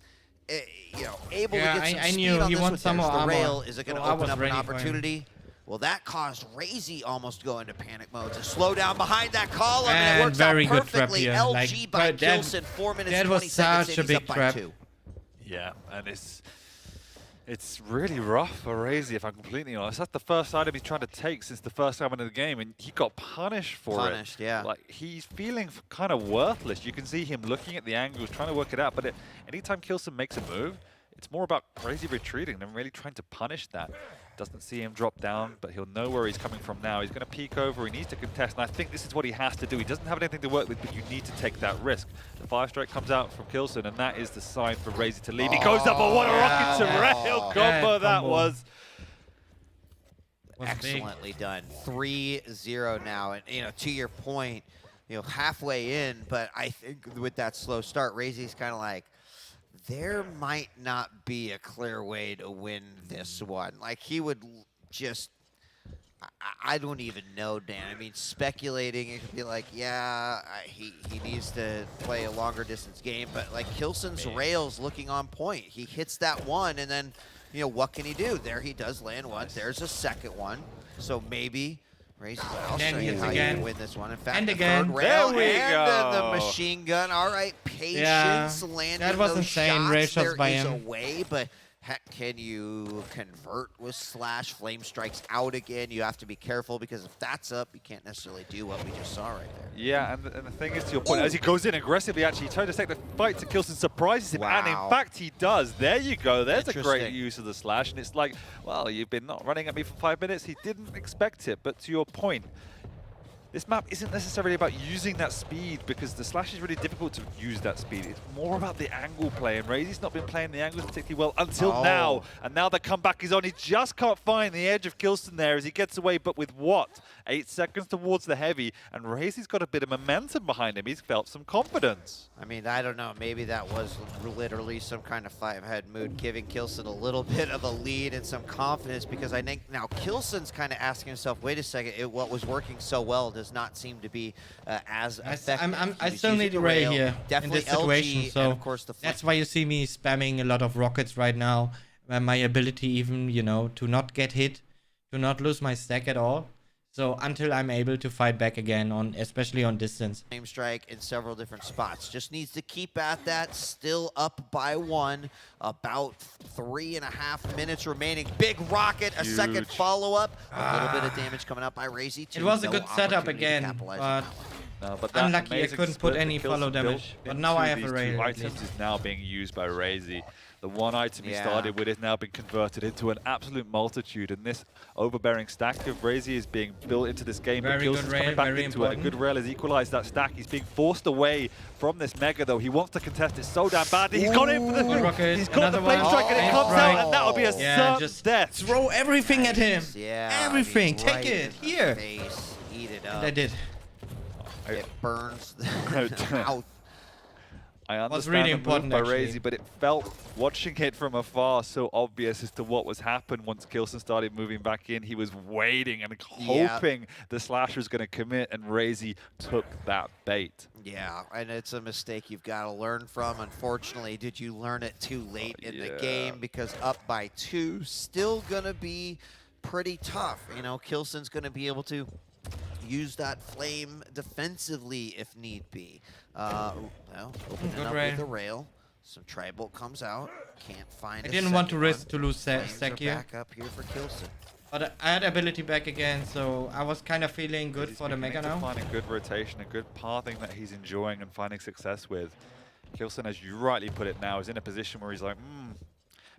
you know, able to get some I speed knew on he this wants with some there's more the armor. rail. Is it going to So I open was up an ready for him. opportunity? Well, that caused Raisy almost to go into panic mode. To slow down behind that column, and And it works very out good trap perfectly. here. LG Like, by but that- K1llsen, 4 minutes, that 20 was seconds such in, a he's big up by trap. 2. Yeah, and it's really rough for Raisy, if I'm completely honest. That's the first item he's trying to take since the first time into the game, and he got punished for it. Punished, yeah. Like, he's feeling kind of worthless. You can see him looking at the angles, trying to work it out, but anytime K1llsen makes a move, it's more about Raisy retreating than really trying to punish that. Doesn't see him drop down, but he'll know where he's coming from now. He's going to peek over, he needs to contest, and I think this is what he has to do. He doesn't have anything to work with, but you need to take that risk. The 5-strike comes out from K1llsen, and that is the sign for Raisy to leave. He goes up, but what a rocket to rail combo that was. Excellently done. 3-0 now, and you know, to your point, you know, halfway in, but I think with that slow start, Raisy's kind of like, there might not be a clear way to win this one. Like, he would just, I don't even know, Dan. I mean, speculating, it could be like, yeah, he needs to play a longer distance game, but like K1llsen's rails looking on point. He hits that one, and then, you know, what can he do? There he does land one. There's a second one. So maybe Raisy's like, I'll show you how you can win this one. In fact, And the again. third rail, There we and then go. the machine gun. All right, patience, Yeah, landing that was those insane, shots. rail shots There by is a him. way, but heck, can you convert with Slash? Flame strikes out again. You have to be careful, because if that's up, you can't necessarily do what we just saw right there. Yeah, and the thing is, to your point, as he goes in aggressively, actually, he tried to take the fight to K1llsen, surprises him, and in Wow. fact, he does. There you go. There's a great Interesting. use of the slash, and it's like, well, you've been not running at me for 5 minutes. He didn't expect it, but to your point, this map isn't necessarily about using that speed, because the slash is really difficult to use that speed. It's more about the angle play, and Raisy's not been playing the angles particularly well until now. And now the comeback is on. He just can't find the edge of K1llsen there as he gets away, but with what? 8 seconds towards the heavy, and Raisy's got a bit of momentum behind him. He's felt some confidence. I mean, I don't know. Maybe that was literally some kind of five-head mood, giving K1llsen a little bit of a lead and some confidence, because I think now K1llsen's kind of asking himself, wait a second, what was working so well does not seem to be as effective. I He's still using need the a rail here in Definitely this situation, LG, so and of course the that's why you see me spamming a lot of rockets right now. My ability even, you know, to not get hit, to not lose my stack at all. So until I'm able to fight back again, especially on distance. flame strike in several different spots. Just needs to keep at that. Still up by 1. About 3.5 minutes remaining. Big rocket, a second Huge. follow-up. A little bit of damage coming up by Raisy too. It was a No good setup opportunity to again, capitalize but on that one. No, but that unlucky I amazing couldn't put split any that follow K1llsen built damage. But now I have into a these two rail at items least. is now being used by Raisy. The one item he Yeah. started with has now been converted into an absolute multitude, and this overbearing stack of Raisy is being built into this game. Very but good K1llsen's rail, coming back very into it. A important. good rail has equalized that stack. He's being forced away from this Mega, though. He wants to contest it so damn badly. He's got it for Good the rocket, He's got the another flame one. strike, and it Flame comes strike. out, and that'll be a Yeah, certain just death. throw everything at him. Yeah, I mean, Everything. Take right it. in the Here. face. Eat it up. And I did. It burns the mouth. I understand Was really the move important, by actually. Raisy, but it felt, watching it from afar, so obvious as to what was happened once K1llsen started moving back in. He was waiting and hoping the slash was going to commit, and Raisy took that bait. Yeah, and it's a mistake you've got to learn from. Unfortunately, did you learn it too late in the Yeah. game? Because up by 2, still going to be pretty tough. You know, K1llsen's going to be able to use that flame defensively if need be. Well, opening Good up rail. with the rail. Some Tri-Bolt comes out. Can't find I a didn't want to second risk one. to lose Flames stack are here. back up here for K1llsen. But I had ability back again, so I was kind of feeling good He's for the beginning Mega to now. find a good rotation, a good pathing that he's enjoying and finding success with. K1llsen, as you rightly put it now, is in a position where he's like,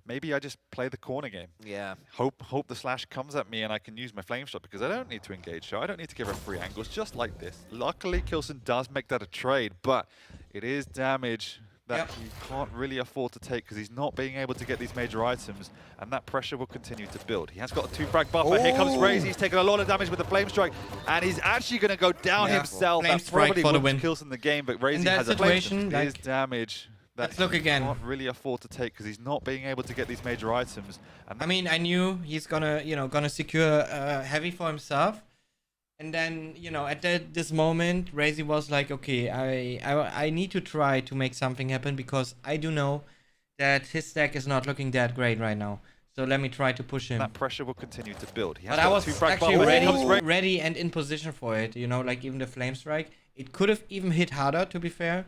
maybe I just play the corner game. Yeah. Hope the slash comes at me and I can use my flame shot, because I don't need to engage her. I don't need to give her free angles, just like this. Luckily, K1llsen does make that a trade, but it is damage that Yep. he can't really afford to take because he's not being able to get these major items, and that pressure will continue to build. He has got a 2-frag buffer. Here comes Raisy. He's taking a lot of damage with the Flame Strike, and he's actually going to go down Yeah. himself. Flame That Strike probably for the wins win. K1llsen the game, but Raisy In that has a situation, his like, damage that let's look he again. can't really afford to take because he's not being able to get these major items. And I mean, I knew he's gonna, gonna secure heavy for himself. And then, at this moment, Raisy was like, okay, I need to try to make something happen because I do know that his stack is not looking that great right now. So let me try to push him. that pressure will continue to build. He has But I got a was 2-frag actually buffer. Here comes Raisy. ready and in position for it, like even the Flame Strike. It could have even hit harder, to be fair.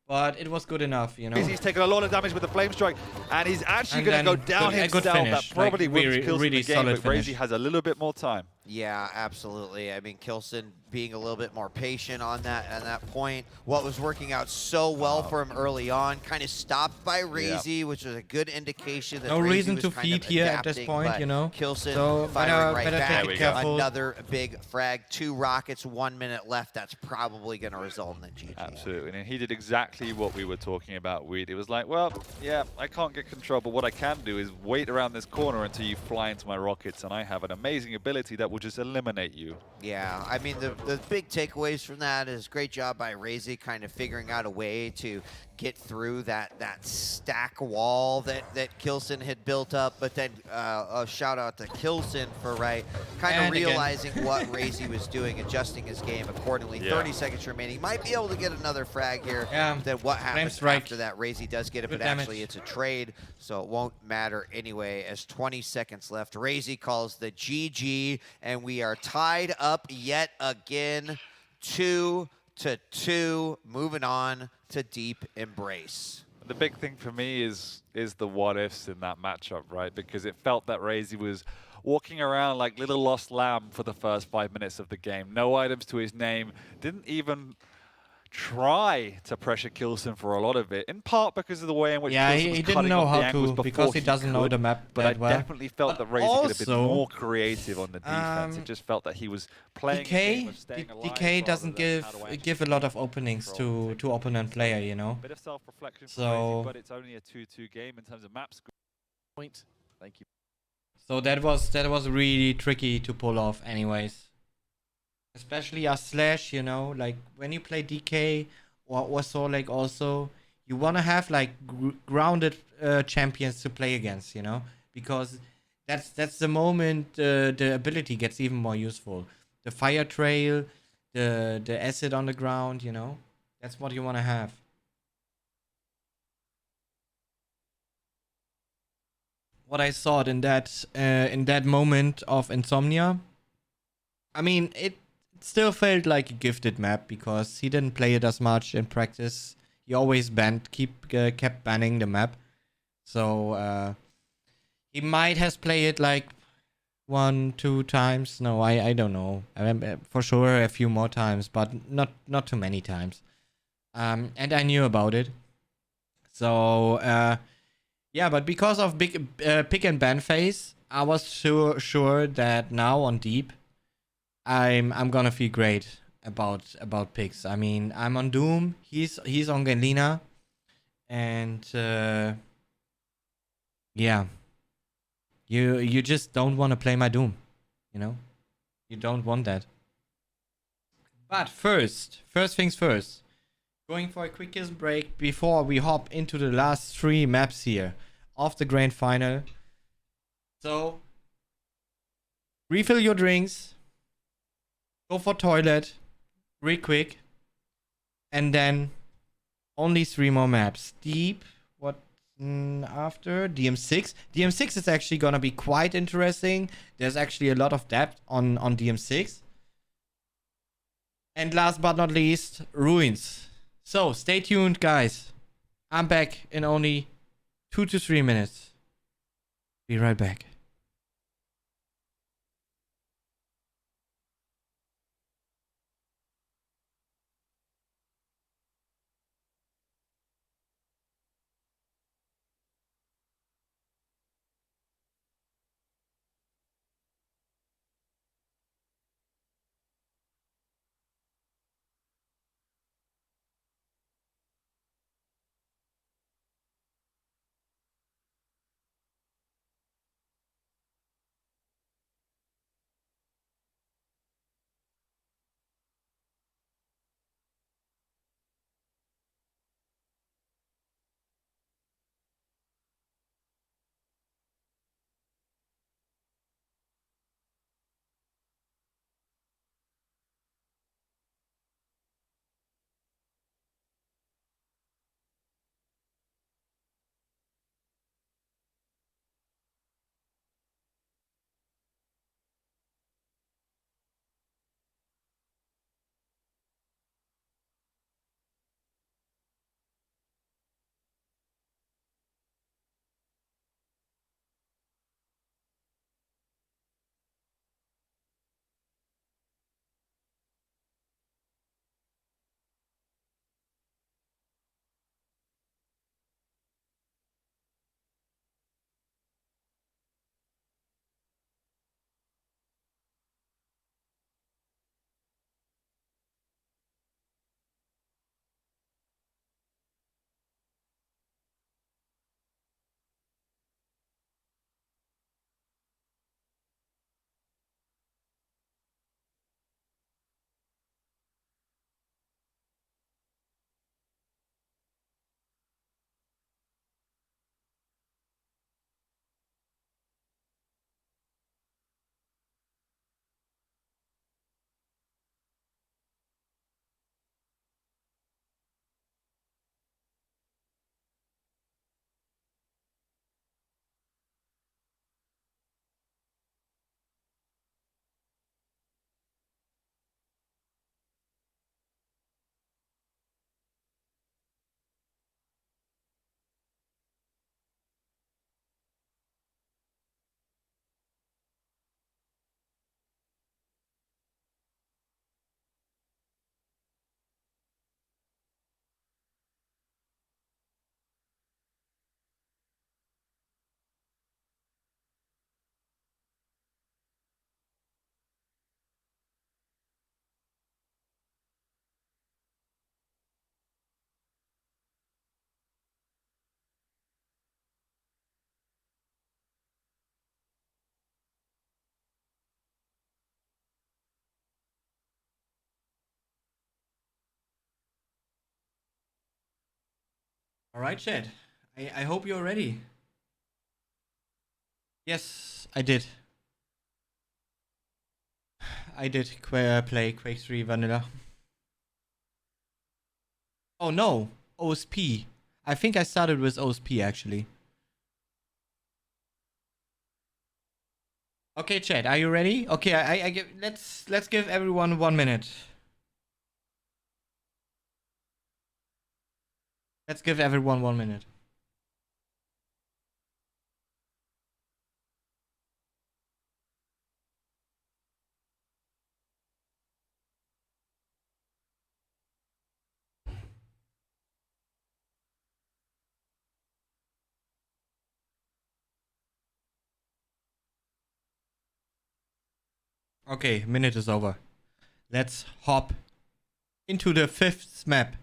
But it was good enough, He's taking a lot of damage with the Flame Strike, and he's actually And going to go then down a good himself. finish, That probably like, wins really- K1llsen really the game, solid but Raisy finish. has a little bit more time. Yeah, absolutely. I mean, K1llsen being a little bit more patient on that point. What was working out so well for him early on, kind of stopped by Raisy, which was a good indication that No Raisy reason was to kind feed of here at this adapting, point, but K1llsen So firing right better back. take it careful. Another big frag, 2 rockets, 1 minute left. That's probably going to result in the GG. Absolutely, and he did exactly what we were talking about, Weed. It was like, well, yeah, I can't get control, but what I can do is wait around this corner until you fly into my rockets, and I have an amazing ability that will just eliminate you. Yeah, I mean, the big takeaways from that is great job by Raisy kind of figuring out a way to get through that stack wall that K1llsen had built up, but then a shout out to K1llsen for kind of And again. realizing what Raisy was doing, adjusting his game accordingly. Yeah. 30 seconds remaining. Might be able to get another frag here. Yeah. Then what happens strike. after that? Raisy does get it, Good but actually damage. it's a trade, so it won't matter anyway as 20 seconds left. Raisy calls the GG, and we are tied up yet again, 2-2, moving on to Deep Embrace. The big thing for me is the what-ifs in that matchup, right? Because it felt that Raisy was walking around like little lost lamb for the first 5 minutes of the game. No items to his name, didn't even try to pressure K1llsen for a lot of it, in part because of the way in which Yeah, K1llsen he was didn't cutting know off the how angles to before because he doesn't know could, the map but that I well. definitely felt But that Raisy could have been also, more creative on the defense. It just felt that he was playing a game of staying alive DK rather doesn't than how to actually give a lot of openings control to opponent player, Bit of self-reflection So- for Raisy, but it's only a 2-2 game in terms of map score. Point. Thank you. So that was really tricky to pull off anyways. Especially a slash, like when you play DK or Solek also, you wanna have like grounded champions to play against, because that's the moment the ability gets even more useful. The fire trail, the acid on the ground, that's what you wanna have. What I saw in that moment of insomnia, I mean, it still felt like a gifted map because he didn't play it as much in practice. He always kept banning the map, so he might has played it like 1-2 times. No, I don't know. I remember for sure a few more times, but not too many times. And I knew about it, so yeah. But because of big pick and ban phase, I was sure that now on Deep, I'm gonna feel great about picks. I mean, I'm on Doom. He's on Galena, and yeah, you just don't want to play my Doom, You don't want that. But first things first. Going for a quick kiss break before we hop into the last 3 maps here of the grand final. So refill your drinks. Go for toilet, real quick, and then only 3 more maps. Deep, what after? DM6. DM6 is actually gonna be quite interesting. There's actually a lot of depth on DM6. And last but not least, Ruins. So stay tuned, guys. I'm back in only 2 to 3 minutes. Be right back. All right, Chad. I hope you're ready. Yes, I did. I did play Quake 3 Vanilla. Oh no, OSP. I think I started with OSP actually. Okay, Chad, are you ready? Okay, I give, let's give everyone 1 minute. Let's give everyone 1 minute. Okay, minute is over. Let's hop into the 5th map.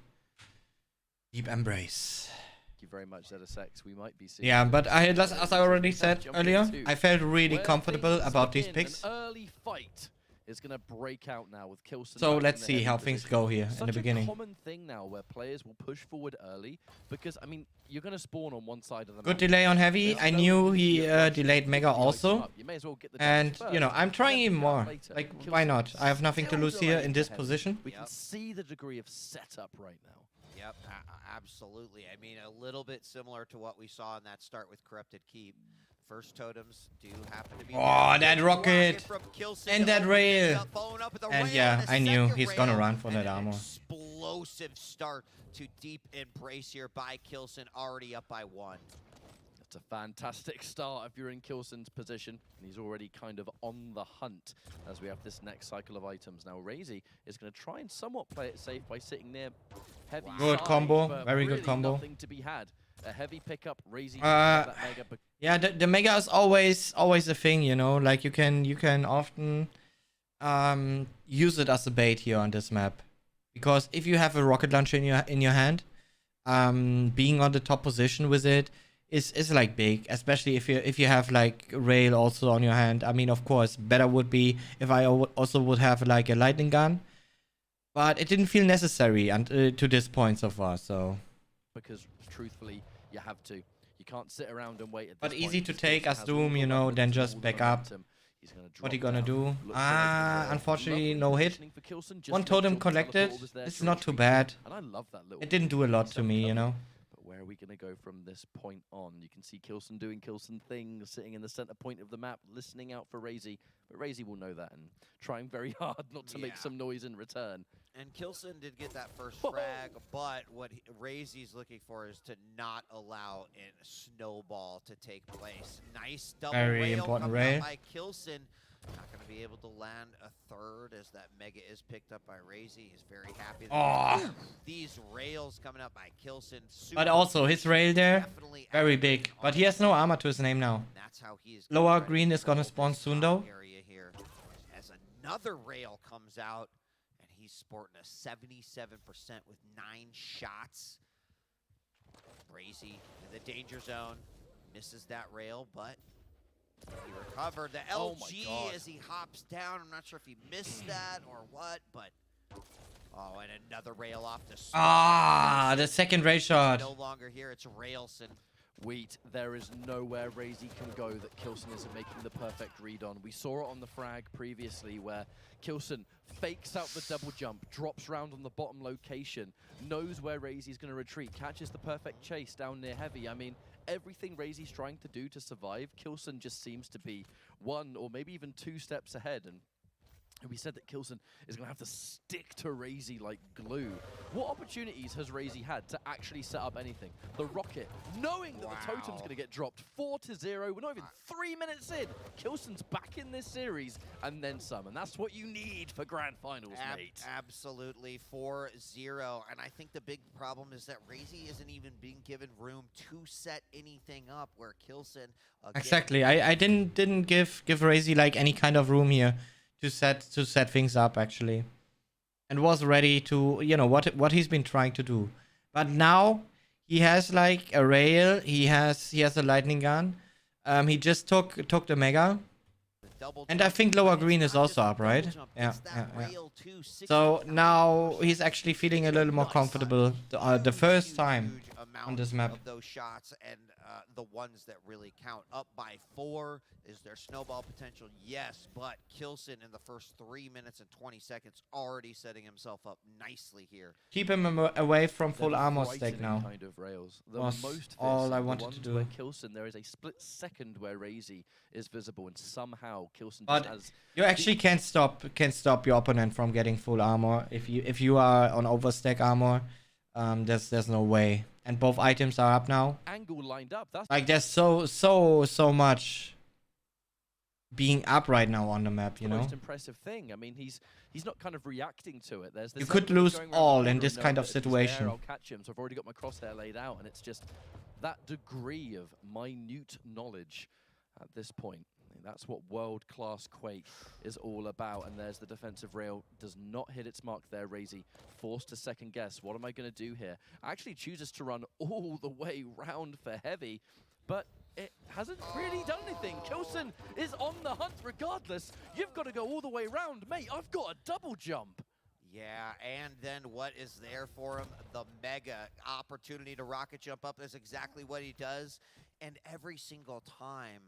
Deep Embrace. Thank you very much, ZSX. We might be seeing. Yeah, but as I already said earlier, I felt really where comfortable things about these begin. picks. An early fight is going to break out now with K1llsen. So back let's in the see heavy how things position. go here in Such the beginning. a common thing now where players will push forward early because, I mean, you're going to spawn on one side of the Good map. delay on Heavy. There's I no knew immediate he rush to delayed pick Mega the item also. up. You may as well get the And, damage you know, first. I'm trying Then even figure out more. later. Like, K1llsen why not? I have nothing to still lose here delaying in the this Heavy. position. We can see the degree of setup right now. Yep, absolutely. I mean, a little bit similar to what we saw in that start with Corrupted Keep. First totems do happen to be. Oh, that rocket! From K1llsen And to that open rail. things up, following up with a And rail yeah, and a I knew second he's gonna rail, run for and that an armor. explosive start to Deep Embrace here by K1llsen, already up by 1. That's a fantastic start if you're in K1llsen's position, and he's already kind of on the hunt as we have this next cycle of items. Now, Raisy is going to try and somewhat play it safe by sitting near Heavy. Good side, combo, but very good really combo. Nothing to be had. A Heavy pickup, Raisy. That mega, but Yeah, the Mega is always a thing, you know. Like you can often use it as a bait here on this map, because if you have a rocket launcher in your hand, being on the top position with it is like big, especially if you have like rail also on your hand. I mean, of course, better would be if I also would have like a lightning gun, but it didn't feel necessary to this point so far. So, because truthfully, you have to. You can't sit around and wait at this but point. easy to Because take K1llsen as has Doom, all you the know, weapons, then all just the back up. momentum. He's gonna What he drop gonna down, do? look for Raisy. Unfortunately, Lovely no hit. positioning for K1llsen, just One make totem sure the collected. teleport was there It's to not too retreat. bad. And I love that little. It didn't do a lot to me, you know. But where are we going to go from this point on? You can see K1llsen doing K1llsen things, sitting in the center point of the map, listening out for Raisy. But Raisy will know that and trying very hard not to make some noise in return. And K1llsen did get that first Whoa. frag, but what Raisy's looking for is to not allow a snowball to take place. Nice double Very rail important coming rail. out by K1llsen. Not going to be able to land a third as that Mega is picked up by Raisy. He's very happy. Oh. These rails coming up by K1llsen. But also his rail there, Definitely very acting big. on But he has no his armor to his name now. That's how he is Lower gonna green is gonna control spawn this soon, top though. area here. As another rail comes out, and he's sporting a 77% with 9 shots. Raisy in the danger zone, misses that rail, but he recovered. The Oh my LG God. as he hops down. I'm not sure if he missed that or what, but oh, and another rail off the Ah, the second rail shot. No longer here. It's Railson. Wheat, there is nowhere Raisy can go that K1llsen isn't making the perfect read on. We saw it on the frag previously where K1llsen fakes out the double jump, drops round on the bottom location, knows where Raisy's going to retreat, catches the perfect chase down near Heavy. I mean, everything Raisy's trying to do to survive, K1llsen just seems to be 1 or maybe even 2 steps ahead. And we said that K1llsen is going to have to stick to Raisy like glue. What opportunities has Raisy had to actually set up anything? The rocket, knowing that the totem's going to get dropped 4-0. We're not even 3 minutes in. K1llsen's back in this series and then some. And that's what you need for grand finals, mate. Absolutely, 4-0. And I think the big problem is that Raisy isn't even being given room to set anything up, where K1llsen... Exactly. I didn't give Raisy like any kind of room here to set things up actually, and was ready to, you know, what he's been trying to do. But now he has like a rail, he has a lightning gun. He just took the Mega, and I think lower green is also up, right? Yeah. So now he's actually feeling a little more comfortable the first time amount this map. of those shots and the ones that really count. Up by 4. Is there snowball potential? Yes, but K1llsen in the first 3 minutes and 20 seconds already setting himself up nicely here. Keep him away from full They're armor stack frightening now. kind of rails. The Was most all I the wanted ones to do. Where K1llsen, there is a split second where Raisy is visible, and somehow K1llsen But just has. you actually can't stop your opponent from getting full armor if you are on overstack armor. There's no way. And both items are up now. Angle lined up. That's Like there's so much being up right now on the map, you the know. most impressive thing. I mean, he's not kind of reacting to it. There's You this could element of lose going around all the in corner this and kind knowing of that if he's there, situation. I'll catch him. So I've already got my crosshair laid out, and it's just that degree of minute knowledge at this point. That's what world-class Quake is all about. And there's the defensive rail. Does not hit its mark there, Raisy. Forced to second guess. What am I going to do here? Actually chooses to run all the way round for Heavy, but it hasn't really done anything. K1llsen is on the hunt regardless. You've got to go all the way round. Mate, I've got a double jump. Yeah, and then what is there for him? The mega opportunity to rocket jump up is exactly what he does. And every single time,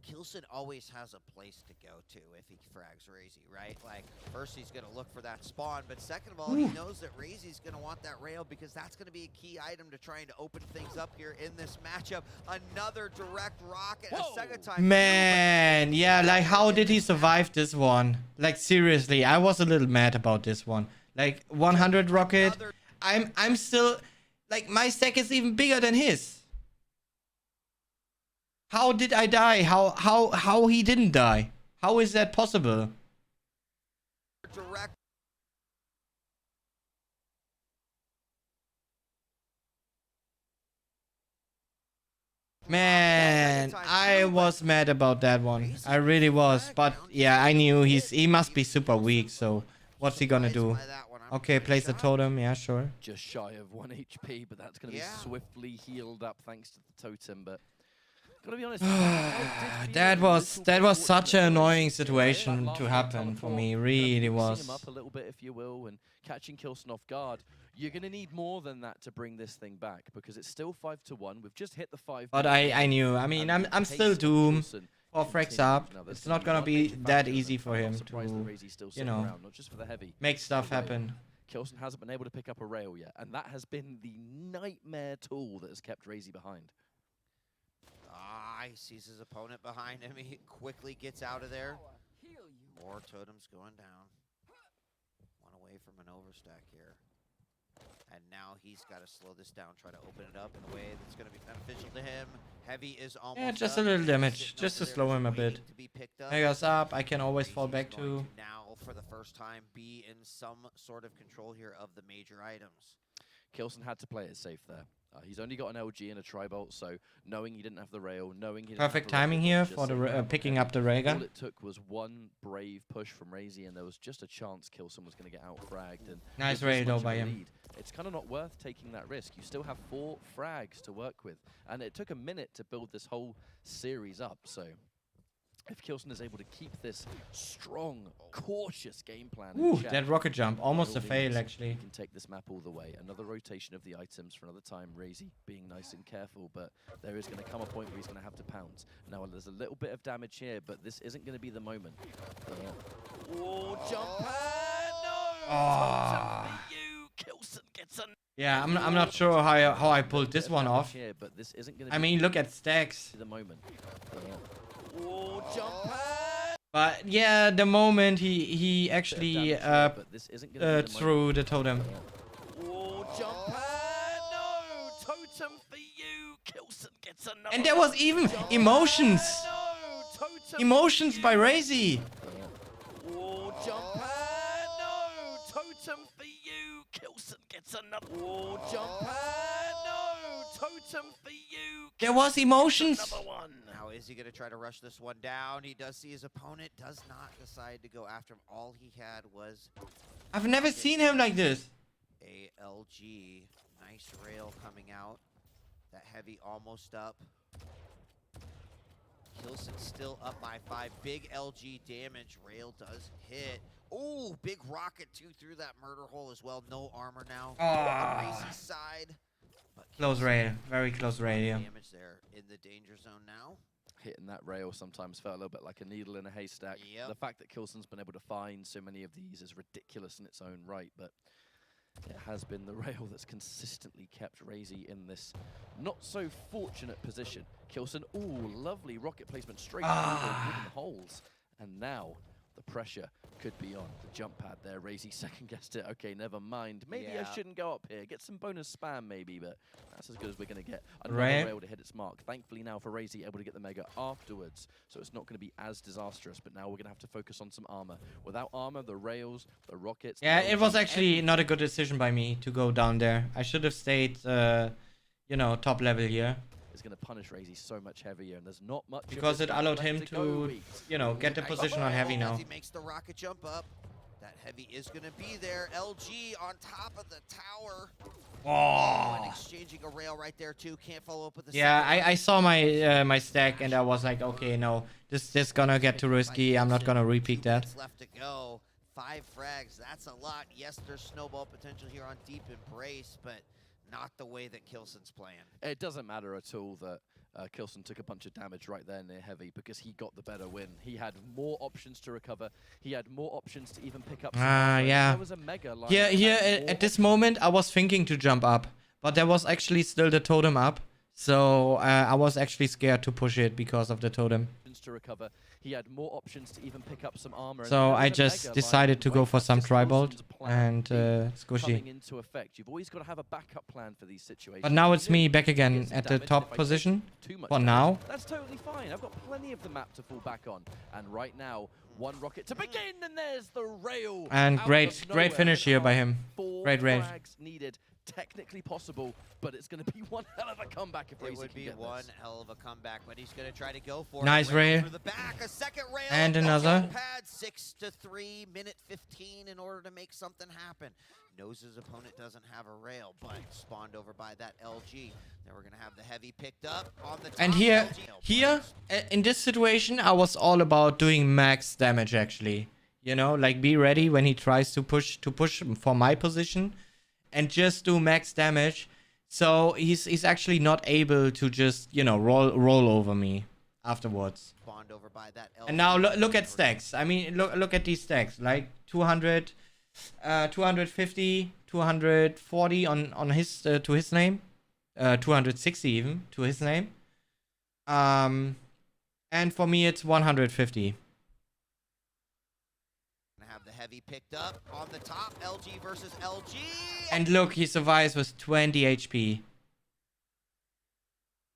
K1llsen always has a place to go to if he frags Raisy, right? Like, first he's going to look for that spawn, but second of all, he knows that Raisy's going to want that rail because that's going to be a key item to trying to open things up here in this matchup. Another direct rocket, a second time. Man, yeah, like how did he survive this one? Like seriously, I was a little mad about this one. Like 100 rocket. I'm still like my stack is even bigger than his. How did I die? How he didn't die? How is that possible? Direct. Man, I was mad about that one. I really was. But yeah, I knew he must be super weak. So what's he gonna do? Okay, place the totem. Yeah, sure. Just shy of 1 HP, but that's going to be swiftly healed up thanks to the totem. But gotta be honest, that was such an annoying situation to happen for me. Really was. Him up a little bit, if you will, and catching K1llsen off guard. You're gonna need more than that to bring this thing back because it's still 5-1. We've just hit the 5. But I knew. I mean, I'm still doomed. For Frax up, it's not gonna be that easy for him to, you know, not just for the heavy. make stuff happen. K1llsen hasn't been able to pick up a rail yet, and that has been the nightmare tool that has kept Raisy behind. He sees his opponent behind him. He quickly gets out of there. More totems going down. One away from an overstack here. And now he's got to slow this down, try to open it up in a way that's going to be beneficial to him. Heavy is almost Yeah, just up. a little He's damage, sitting just over to there slow him a waiting bit. to be picked up. Mega's up. I can always fall Raisy's back going to. now, for the first time, be in some sort of control here of the major items. K1llsen had to play it safe there. He's only got an LG and a tri-bolt, so knowing he didn't have the rail, knowing he didn't Perfect have the timing rocket, here just for the sitting around picking Heavy. up the ray gun. All it took was one brave push from Raisy, and there was just a chance K1llsen was going to get out-fragged. And Nice with this raid though much of by a him. lead, it's kind of not worth taking that risk. You still have 4 frags to work with, and it took a minute to build this whole series up, so if K1llsen is able to keep this strong, cautious game plan in Ooh, check, that rocket jump, almost by a all fail means, actually. you can take this map all the way. Another rotation of the items for another time. Raisy being nice and careful, but there is going to come a point where he's going to have to pounce. Now, there's a little bit of damage here, but this isn't going to be the moment. Oh, jump pad! No! Totem for you! K1llsen gets a... Yeah, I'm not sure how I pulled this one off. Here, but this isn't going to I mean, look at stacks. the moment. Oh, jump pad! But yeah, the moment he actually but this isn't going to be the threw the totem. Oh, jump pad! No! Totem for you! K1llsen gets another. And there was even emotions. No! Totem Emotions by Raisy. Oh, jump pad! No! Totem for you! K1llsen gets another. Oh, jump pad! No! Totem for you! There was emotions. Another one. Now, is he going to try to rush this one down? He does see his opponent, does not decide to go after him. All he had was I've never seen him like this. a LG. Nice rail coming out. That heavy almost up. K1llsen still up by 5. Big LG damage. Rail does hit. Ooh, big rocket too through that murder hole as well. No armor now on Raisy's side. But Close rail. Very close rail. Yeah. damage there in the danger zone now. Hitting that rail sometimes felt a little bit like a needle in a haystack. Yep. The fact that K1llsen's been able to find so many of these is ridiculous in its own right, but it has been the rail that's consistently kept Raisy in this not so fortunate position. K1llsen, ooh, lovely rocket placement straight through the wooden holes. And now the pressure could be on. The jump pad there, Raisy second guessed it. Okay, never mind. Maybe I shouldn't go up here. Get some bonus spam maybe, but that's as good as we're going to get. Another rail to hit its mark. Thankfully now for Raisy, able to get the Mega afterwards. So it's not going to be as disastrous, but now we're going to have to focus on some armor. Without armor, the rails, the rockets... Yeah, it was actually not a good decision by me to go down there. I should have stayed, you know, top level here. Is going to punish Raisy so much heavier, and there's not much Because it allowed him to, you know, get the position on heavy now. As he makes the rocket jump up, that heavy is going to be there. LG on top of the tower. And exchanging a rail right there too. Can't follow up with the Yeah, I saw my my stack and I was like, okay, no, this gonna get too risky. I'm not gonna repeat that. Left to go. 5 frags. That's a lot. Yes, there's snowball potential here on Deep Embrace, but not the way that K1llsen's playing. It doesn't matter at all that K1llsen took a bunch of damage right there near heavy because he got the better win. He had more options to recover. He had more options to even pick up. Yeah. There was a mega line. Here at this moment, I was thinking to jump up, but there was actually still the totem up, so I was actually scared to push it because of the totem. To recover. He had more options to even pick up some armor. So I just decided to go for some Tribolt and Squishy. Into effect. You've always got to have a backup plan for these situations. But now it's me back again at the top position for now. That's totally fine. I've got plenty of the map to fall back on. And right now, one rocket to begin, and there's the rail. And great finish here by him. Great raid. Needed. Technically possible, but it's going to be one hell of a comeback if Raisy It would be one hell of a comeback, but he's going to try to go for nice it. rail. The back, a second rail, and another. Pad 6-3, minute 15 in order to make something happen. Knows his opponent doesn't have a rail, but spawned over by that LG. Then we're going to have the heavy picked up on the top. And here, in this situation, I was all about doing max damage actually. You know, like be ready when he tries to push for my position. And just do max damage, so he's actually not able to just, you know, roll over me afterwards. Over by that and now look at stacks. I mean, look at these stacks, like 200, 250, 240 on his to his name, 260 even to his name. And for me it's 150. Heavy picked up on the top. LG versus LG. And look, he survives with 20 HP.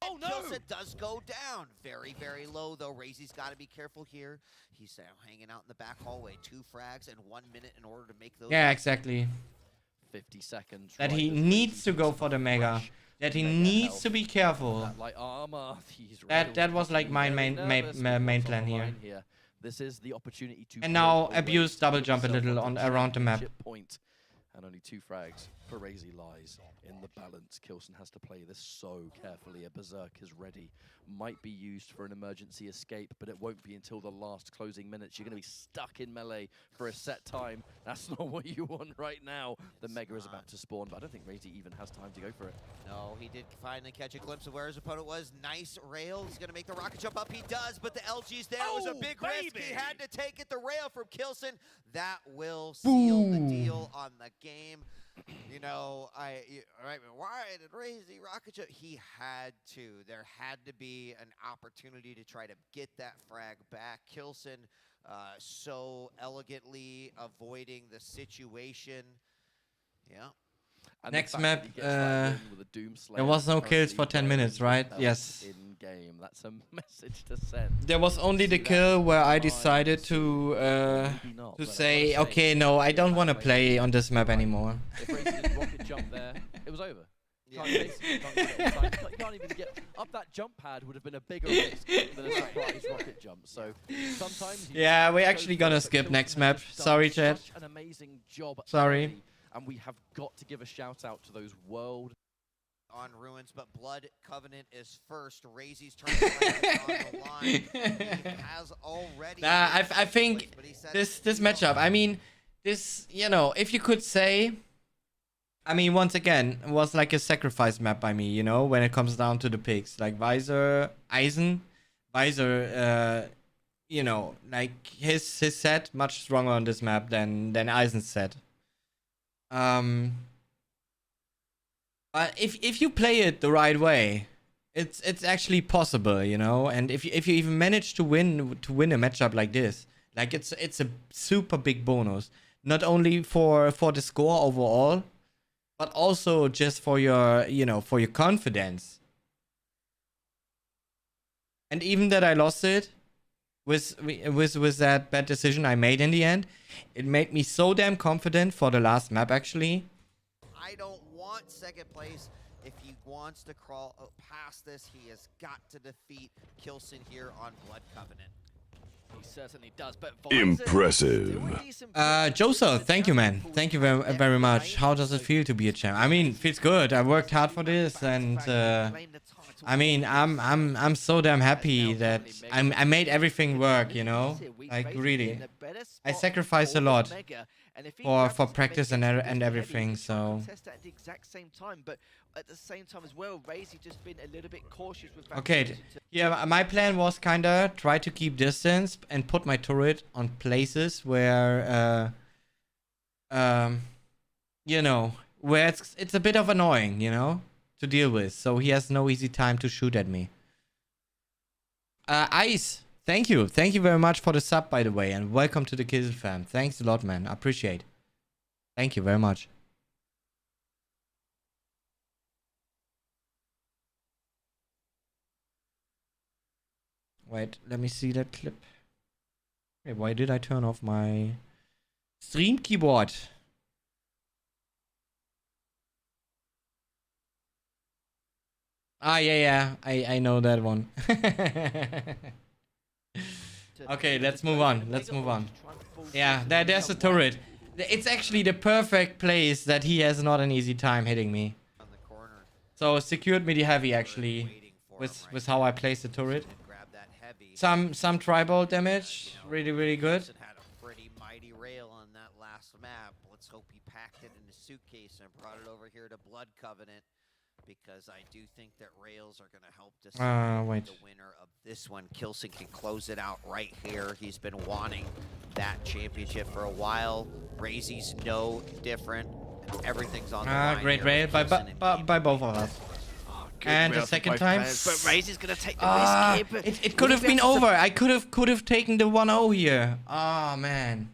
Oh no! K1llsen does go down. Very, very low though. Raisy's got to be careful here. He's hanging out in the back hallway. 2 frags and 1 minute in order to make those. Yeah, exactly. 50 seconds. That he needs to go for the mega. That he needs to be careful. That was like my main plan here. This is the opportunity to. And now abuse double jump a little on around the map. Point. And only 2 frags for Raisy lies in the balance. K1llsen has to play this so carefully. A berserk is ready. Might be used for an emergency escape, but it won't be until the last closing minutes. You're going to be stuck in melee for a set time. That's not what you want right now. The Mega is about to spawn, but I don't think Raisy even has time to go for it. No, he did finally catch a glimpse of where his opponent was. Nice rail. He's going to make the rocket jump up. He does, but the LG's there. It was a big risk. He had to take it. The rail from K1llsen. That will seal the deal on the game. You know, why did Raisy rocket jump? He had to. There had to be an opportunity to try to get that frag back. K1llsen so elegantly avoiding the situation. Yeah. And next map, there was no kills for 10 minutes, right? Yes. In game, that's a message to send. There was only the kill where I decided to say, okay, no, I don't want to play on this map anymore. If Raisy didn't rocket jump there, it was over. You can't even get up. That jump pad would have been a bigger risk than a surprise rocket jump. So sometimes. Yeah, we're actually gonna skip next map. Sorry, chat. An amazing job. Sorry. And we have got to give a shout out to those world on Ruins, but Blood Covenant is first. Raisy's turning on the line. He has already. I think this matchup. I mean, this, you know, if you could say, I mean, once again, it was like a sacrifice map by me, you know, when it comes down to the picks. Like Quake's, you know, like his set much stronger on this map than Quake's set. But if you play it the right way, it's actually possible, you know. And if you even manage to win a matchup like this, like it's a super big bonus, not only for the score overall, but also just for your, you know, for your confidence. And even that I lost it with that bad decision I made in the end, it made me so damn confident for the last map actually. I don't want second place. If he wants to crawl past this, he has got to defeat K1llsen here on Blood Covenant. He certainly does, but Impressive. Joseph, thank you, man. Thank you very much. How does it feel to be a champ? I mean, feels good. I worked hard for this, and I mean, I'm so damn happy that I made everything work. You know, like really, I sacrificed a lot for practice and everything. So. At the exact same time, but at the same time as well, Raisy just been a little bit cautious with. Okay, yeah, my plan was kinda try to keep distance and put my turret on places where, you know, where it's a bit of annoying, you know, to deal with. So he has no easy time to shoot at me. Ice, thank you very much for the sub, by the way, and welcome to the K1llsen fam. Thanks a lot, man. I appreciate. Thank you very much. Wait, let me see that clip. Hey, why did I turn off my stream keyboard? Ah, yeah, I know that one. Okay, let's move on. Yeah, there's a turret. It's actually the perfect place that he has not an easy time hitting me. So secured me the heavy actually with how I placed the turret. Some tribal damage, really good. Had a pretty mighty rail on that last map. Let's hope he packed it in a suitcase and brought it over here to Blood Covenant, because I do think that rails are going to help decide the winner of this one. K1llsen can close it out right here. He's been wanting that championship for a while. Raisy's no different. Everything's on the line. Great rail by both of us. And the second time, but Raisy's gonna take the risk here. But it could have been over. I could have taken the 1-0 here. Oh man.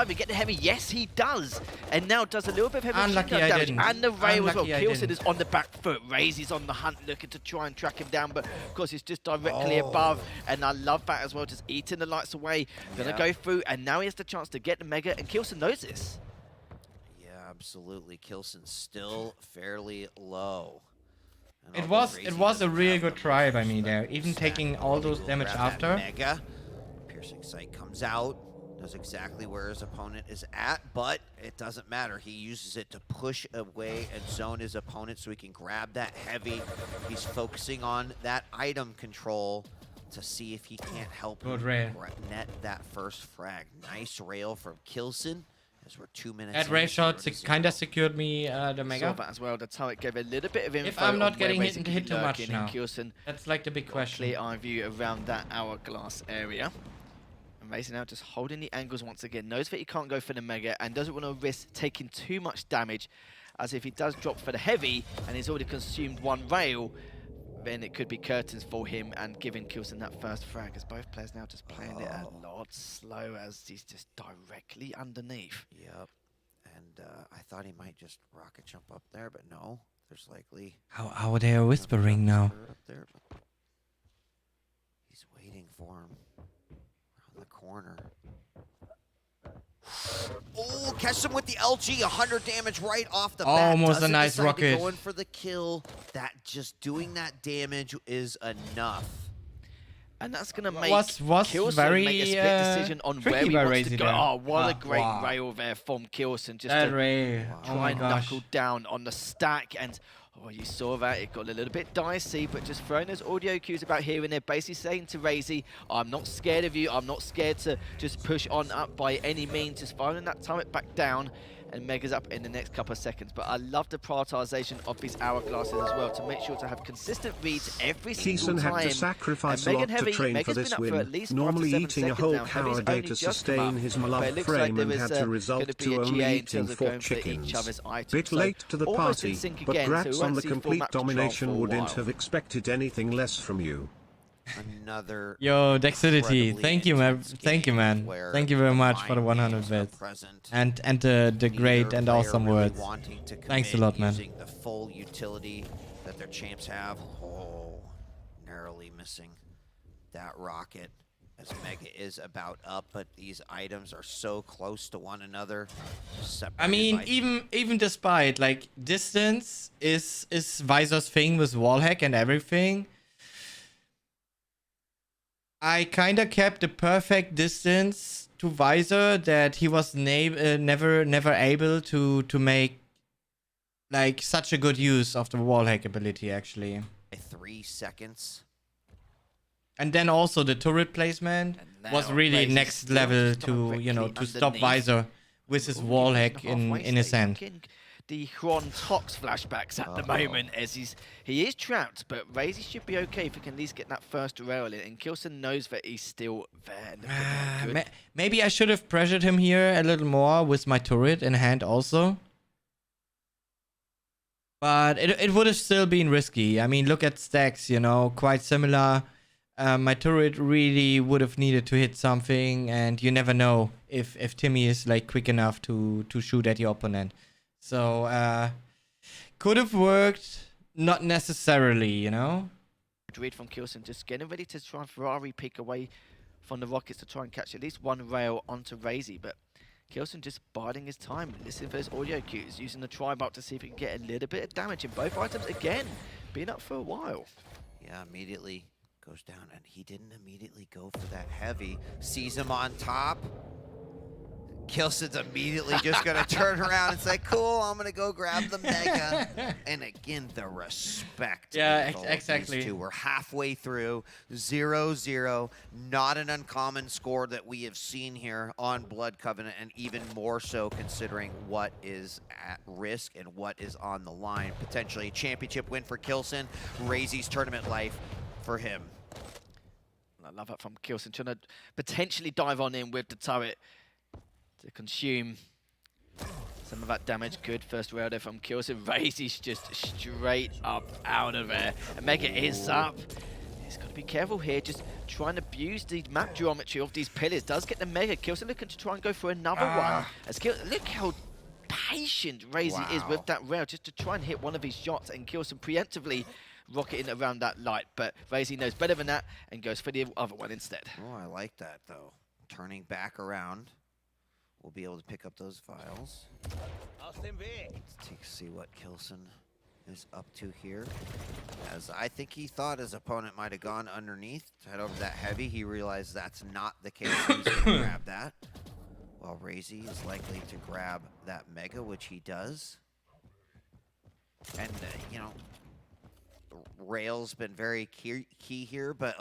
We get the heavy. Yes, he does, and now does a little bit of heavy Unlucky I damage. didn't. And the rail as well. Unlucky I K1llsen didn't. is on the back foot. Raisy's on the hunt, looking to try and track him down, but of course he's just directly above. And I love that as well, just eating the lights away. Gonna go through, and now he has the chance to get the mega, and K1llsen knows this. Absolutely, K1llsen's still fairly low. It was a really good try by me there, even taking all those damage after. Mega. Piercing sight comes out, knows exactly where his opponent is at, but it doesn't matter. He uses it to push away and zone his opponent so he can grab that heavy. He's focusing on that item control to see if he can't help him net that first frag. Nice rail from K1llsen. As we're 2 minutes. That ray shot kind of secured me the mega. Saw that as well. The turret gave a little bit of info. If I'm not on getting where hit too much now. K1llsen, that's like the big question. Clear eye view around that hourglass area. And Raisy now just holding the angles once again. Knows that he can't go for the mega and doesn't want to risk taking too much damage. As if he does drop for the heavy and he's already consumed one rail, then it could be curtains for him and giving K1llsen that first frag, as both players now just playing it a lot slow as he's just directly underneath. Yep. And I thought he might just rocket jump up there, but no. There's likely... How are they whispering now? Up there, but he's waiting for him around the corner. Oh, catch him with the LG, 100 damage right off the bat. Almost Doesn't a nice decide to rocket. go in for the kill. That just doing that damage is enough. And that's going to make K1llsen very make a split decision on where he wants to go. There. Oh, what a great rail there from K1llsen. Just that to rail. try and knuckle down on the stack. And oh, you saw that. It got a little bit dicey, but just throwing those audio cues about here and there, basically saying to Raisy, I'm not scared of you. I'm not scared to just push on up by any means. Just firing that turret back down. and Mega's up in the next couple of seconds. But I love the prioritization of these hourglasses as well to make sure to have consistent reads every single K1llsen time. had to sacrifice a And lot Heavy, to train Mega's for this been up for win. at least Normally 5 to 7 eating a seconds whole now. cow Heavy's a day only to just come sustain up, his but it beloved looks frame like and there had is, to gonna resort be to a only GA in eating terms of 4 going for each chickens. other's items. Bit So late to the almost in party, sync but again, so we Grats won't on the see full complete map control for domination a wouldn't while. have expected anything less from you. Another Yo, Dexterity, incredibly thank you, man. intense Thank you, game man. where Thank you very much for the mind 100 games are bits. present. And the great Neither and player awesome really words. wanting to Thanks a commit lot, man. Using the full utility that their champs have. Oh, narrowly missing that rocket as Mega is about up, but these items are so close to one another. I mean, Separated even despite like distance is Visor's thing with wallhack and everything. I kinda kept the perfect distance to Visor that he was never able to make like such a good use of the wallhack ability actually. by 3 seconds. And then also the turret placement And was now really Raisy next still level just to, you know, directly to stop underneath. Visor with his Ooh, wall he hack was in the halfway in his stage. hand. Getting the Huan Tox flashbacks at the moment as he is trapped, but Raisy should be okay if he can at least get that first rail in. And K1llsen knows that he's still there. Look at that, good. Maybe I should have pressured him here a little more with my turret in hand also. But it would have still been risky. I mean, look at stacks, you know, quite similar. My turret really would have needed to hit something, and you never know if Timmy is like quick enough to shoot at your opponent. So could have worked, not necessarily, you know. Good read from K1llsen, just getting ready to try and Ferrari pick away from the Rockets to try and catch at least one rail onto Raisy, but K1llsen just biding his time, listening for his audio cues, using the tri-bulb to see if he can get a little bit of damage in both items again, being up for a while. Yeah, immediately goes down, and he didn't immediately go for that heavy. Sees him on top. K1llsen's immediately just gonna turn around and say, cool, I'm gonna go grab the Mega. And again, the respect. Yeah, with all of exactly. these two. We're halfway through, 0-0. Not an uncommon score that we have seen here on Blood Covenant, and even more so considering what is at risk and what is on the line. Potentially a championship win for K1llsen, Raisy's tournament life for him. I love that from K1llsen, trying to potentially dive on in with the turret to consume some of that damage. Good first rail there from K1llsen. Raisy's just straight up out of there. And Mega is up. He's got to be careful here, just trying to abuse the map geometry of these pillars. Does get the Mega. K1llsen looking to try and go for another one. Look how patient Raisy is with that rail, just to try and hit one of his shots, and K1llsen preemptively rocketing around that light. But Raisy knows better than that and goes for the other one instead. Oh, I like that, though. Turning back around. We'll be able to pick up those files. Let's see what K1llsen is up to here. As I think he thought his opponent might have gone underneath to head over that heavy. He realized that's not the case. He's going to grab that. While Raisy is likely to grab that Mega, which he does. And, you know, Rail's been very key here, but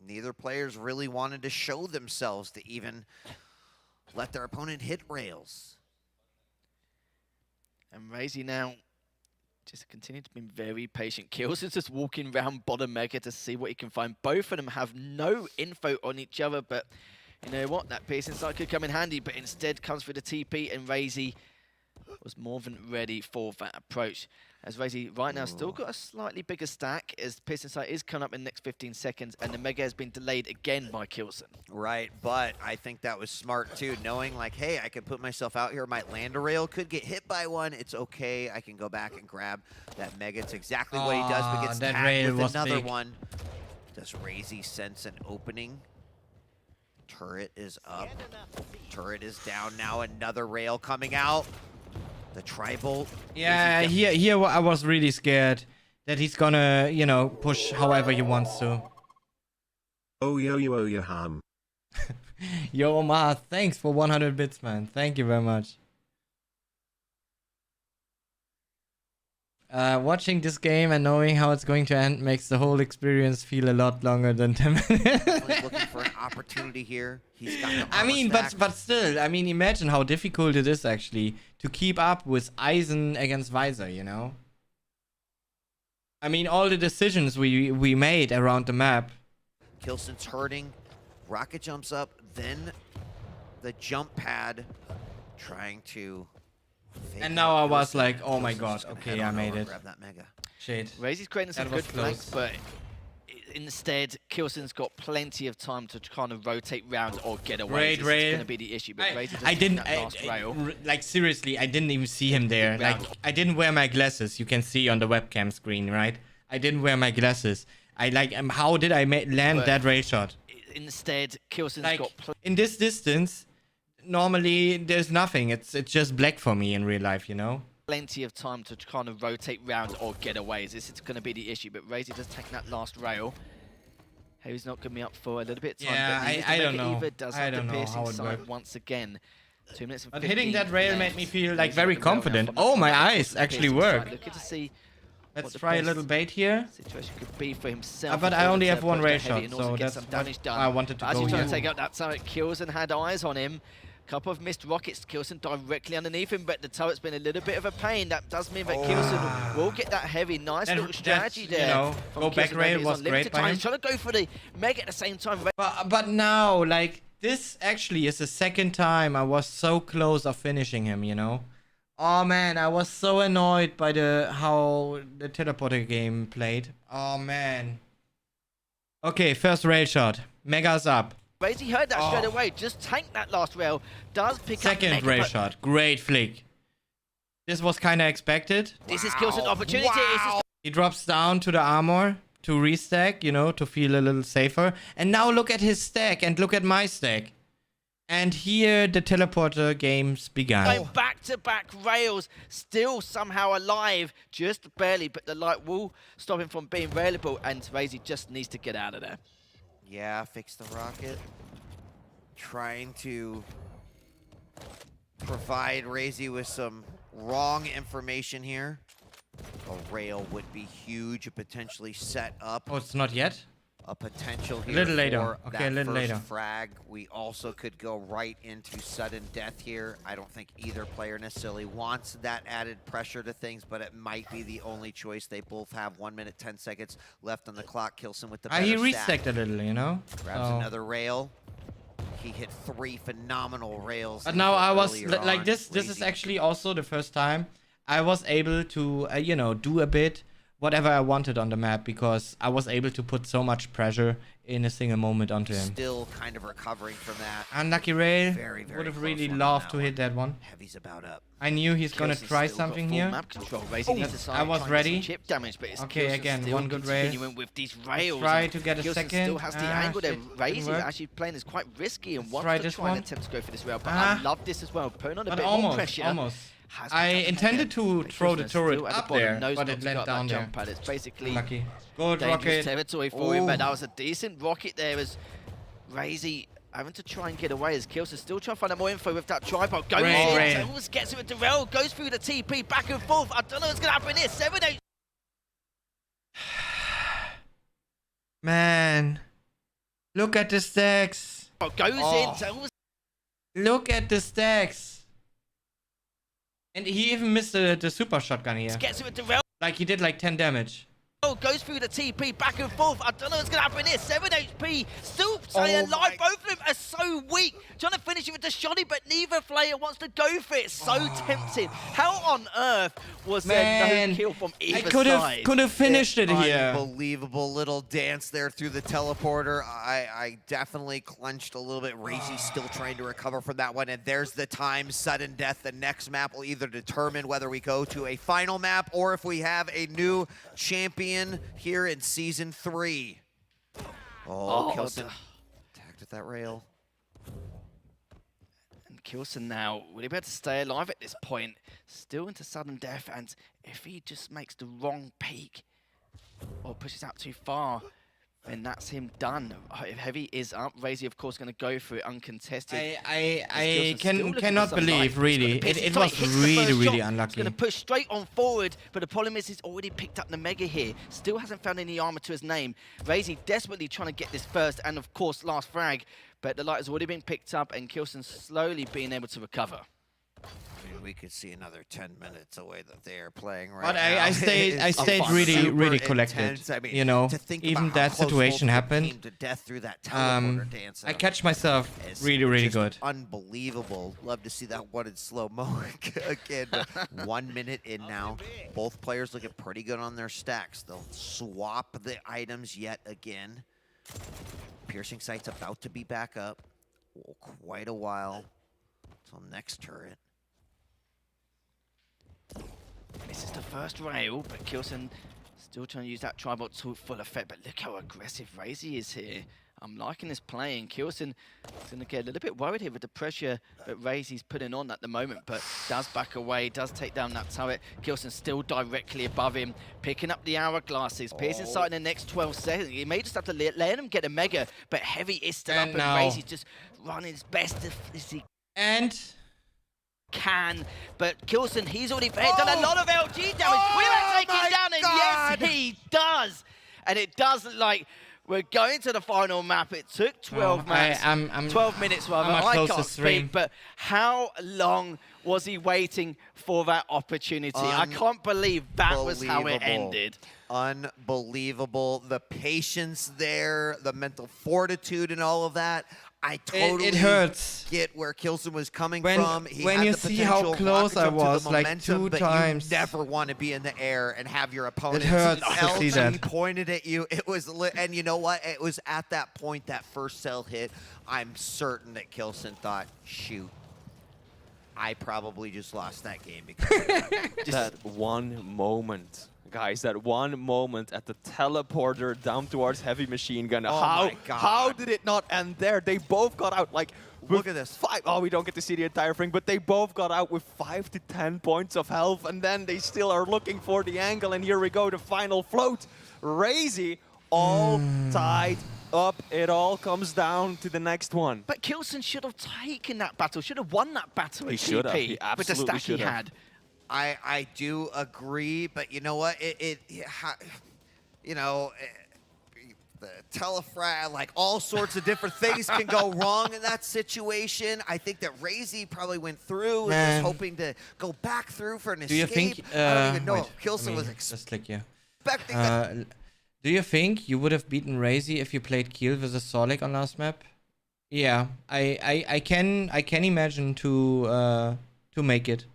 neither players really wanted to show themselves to even let their opponent hit rails. And Raisy now just continue to be very patient. K1llsen's just walking around bottom Mega to see what he can find. Both of them have no info on each other, but you know what? That piercing sight could come in handy, but instead comes through the TP, and Raisy was more than ready for that approach. As Raisy right now still got a slightly bigger stack, as piercing sight is coming up in the next 15 seconds, and the Mega has been delayed again by K1llsen. Right, but I think that was smart too, knowing like, hey, I can put myself out here, might land a rail, could get hit by one, it's okay, I can go back and grab that Mega. It's exactly what he does, but gets that tagged rail with was another big. one. Does Raisy sense an opening? Turret is up, turret is down, now another rail coming out. The tri-bolt. Yeah, here I was really scared that he's gonna, you know, push however he wants to. Oh yo ham. Yo, Omar, thanks for 100 bits, man. Thank you very much. Watching this game and knowing how it's going to end makes the whole experience feel a lot longer than 10 minutes. Definitely looking for an opportunity here. He's got the I mean, armor stack. but still, I mean, imagine how difficult it is actually to keep up with Eisen against Visor, you know? I mean, all the decisions we made around the map. K1llsen's hurting. Rocket jumps up, then the jump pad, trying to. And now I was K1llsen. like, oh my K1llsen's god, just gonna okay, head I on made over and it. Grab that mega. Shit. Raisy's creating some That was good flanks, close. but instead, K1llsen's got plenty of time to kind of rotate round or get away. This is Rail. going to be the issue. But Raisy just I didn't, taking that last rail. like seriously, I didn't even see him there. Like, I didn't wear my glasses. You can see on the webcam screen, right? I didn't wear my glasses. I like, how did I land But that rail shot? Instead, K1llsen's Like, got in this distance, normally there's nothing. It's just black for me in real life, you know? plenty of time to kind of rotate round or get away. This is going to be the issue. But Raisy just taking that last rail. He's not going to be up for a little bit of time. Yeah, but neither I does don't Mega know. Eva, does I have the don't know how piercing it side worked. once again. 2 minutes and But 15 hitting that rail made left. me feel like Raisy's very got the rail now confident. from the Oh, my front. eyes actually Piercing work. side. Looking to see Let's what the try a best little bait here. situation could be for himself. But I before only the have one teleporter rail heavy shot, and also so get that's some what damage done. I wanted to As go he's trying here. to take out that turret, K1llsen had eyes on him. Couple of missed rockets, K1llsen directly underneath him, but the turret's been a little bit of a pain. That does mean that K1llsen will get that heavy. Nice And little strategy that, you there. know, from go back K1llsen. rail He's was on great limited by time. him. He's trying to go for the mega at the same time. But now, like, this actually is the second time I was so close of finishing him, you know? Oh man, I was so annoyed by how the teleporter game played. Oh man. Okay, first rail shot. Mega's up. Raisy heard that straight away. Just tank that last rail. Does pick up Second mega, rail but shot. Great flick. This was kind of expected. this is K1llsen's opportunity. It's just He drops down to the armor to restack, you know, to feel a little safer. And now look at his stack and look at my stack. And here the teleporter games began. going back-to-back rails, still somehow alive, just barely, but the light will stop him from being railable, and Raisy just needs to get out of there. Yeah, fix the rocket. Trying to provide Raisy with some wrong information here. A rail would be huge, potentially set up Oh, it's not yet? a potential here little later. for Okay, that a little first later. frag. We also could go right into sudden death here. I don't think either player necessarily wants that added pressure to things, but it might be the only choice. They both have 1 minute, 10 seconds left on the clock. K1llsen with the better He stack. restacked a little, you know? Grabs So- another rail. He hit 3 phenomenal rails. But now I was earlier like on. this is Raisy actually also the first time I was able to you know, do a bit whatever I wanted on the map because I was able to put so much pressure in a single moment onto him. still kind of recovering from that. Unlucky rail. Very, very Would have close really one on loved that to one. hit that one. Heavy's about up. I knew he's gonna K1llsen's try still got something full here. Map control. Raisy needs to I start was trying to get ready. some chip damage, but it's Okay, K1llsen again, still one good rail. continuing with these rails. try and to get a K1llsen second. still has the Ah, angle there. shit, didn't Raisy work. actually playing is quite risky and Let's wants try to this try and one. attempt to go for this rail. But Ah. I love this as well. Putting on a But bit more almost, pressure. almost. Has I picked up intended mega, to but throw the K1llsen turret still at the up bottom, there, knows but not it to went go up that down there. jump pad. It's basically Lucky. Good dangerous rocket. territory for him, but Ooh. that was a decent rocket there as Raisy having to try and get away as K1llsen still trying to find out more info with that tripod. Goes Great. in, almost gets it with the rail, goes through the TP, back and forth. I don't know what's going to happen here. 7-8. Man. Look at the stacks. Goes in, so almost Look at the stacks. And he even missed the super shotgun here. gets it with the rail. Like he did like 10 damage. Goes through the TP, back and forth. I don't know what's going to happen here. 7 HP, still staying alive. Both of them are so weak. Trying to finish it with the shotty, but neither player wants to go for it. So tempting. How on earth was there Man, no kill from either I could side? have finished it here. Unbelievable little dance there through the teleporter. I definitely clenched a little bit. Raisy's still trying to recover from that one. And there's the time, sudden death. The next map will either determine whether we go to a final map or if we have a new champion here in Season 3. Oh, K1llsen tagged with that rail. And K1llsen now, will he be able to stay alive at this point? Still into sudden death, and if he just makes the wrong peak or pushes out too far, And that's him done. If Heavy is up, Raisy, of course, going to go for it uncontested. I cannot believe, really. It was really unlucky. He's going to push straight on forward, but the problem is he's already picked up the Mega here. Still hasn't found any armor to his name. Raisy desperately trying to get this first, and of course, last frag. But the light has already been picked up, and K1llsen slowly being able to recover. I mean, we could see another 10 minutes away that they are playing right But now. I stayed really collected. I mean, you know, to think even about how that close situation both happened. came to death through that teleporter dance. I catch myself It's really just good. Unbelievable. Love to see that one in slow-mo again. 1 minute in now. Both players looking pretty good on their stacks. They'll swap the items yet again. Piercing sight's about to be back up. Oh, quite a while till next turret. This is the first rail, but K1llsen still trying to use that tribal to full effect. But look how aggressive Raisy is here. I'm liking this play, and K1llsen is going to get a little bit worried here with the pressure that Raisy's putting on at the moment, but does back away, does take down that turret. K1llsen still directly above him, picking up the hourglasses. Piercing sight in the next 12 seconds. He may just have to let him get a Mega, but Heavy is still up, and Raisy's just running his best as he can. But K1llsen, he's already done a lot of LG damage. Will it take him down? And yes, he does. And it does look like we're going to the final map. It took 12 minutes. 12 minutes rather. I can't speak, but how long was he waiting for that opportunity? I can't believe that was how it ended. Unbelievable. The patience there, the mental fortitude and all of that. I totally it hurts. Get where K1llsen was coming from. He when had you the see how close I was, like momentum, 2 but times. You never want to be in the air and have your opponent. It hurts to see that. He pointed at you. It was and you know what? It was at that point, that first cell hit. I'm certain that K1llsen thought, shoot, I probably just lost that game because that one moment. Guys, that one moment at the teleporter down towards Heavy Machine Gun. My God. How did it not end there? They both got out. Like, look at this. We don't get to see the entire thing, but they both got out with 5 to 10 points of health, and then they still are looking for the angle, and here we go, the final float. Raisy, all tied up. It all comes down to the next one. But K1llsen should have taken that battle, should have won that battle at should have. TP He with the stack he had. I do agree, but you know what? You know, the telefrag, like all sorts of different things can go wrong in that situation. I think that Raisy probably went through and was hoping to go back through for an escape. Do you think? I don't even know if K1llsen was just click here. expecting that. Do you think you would have beaten Raisy if you played Kiel versus Solek on last map? Yeah, I can imagine to make it.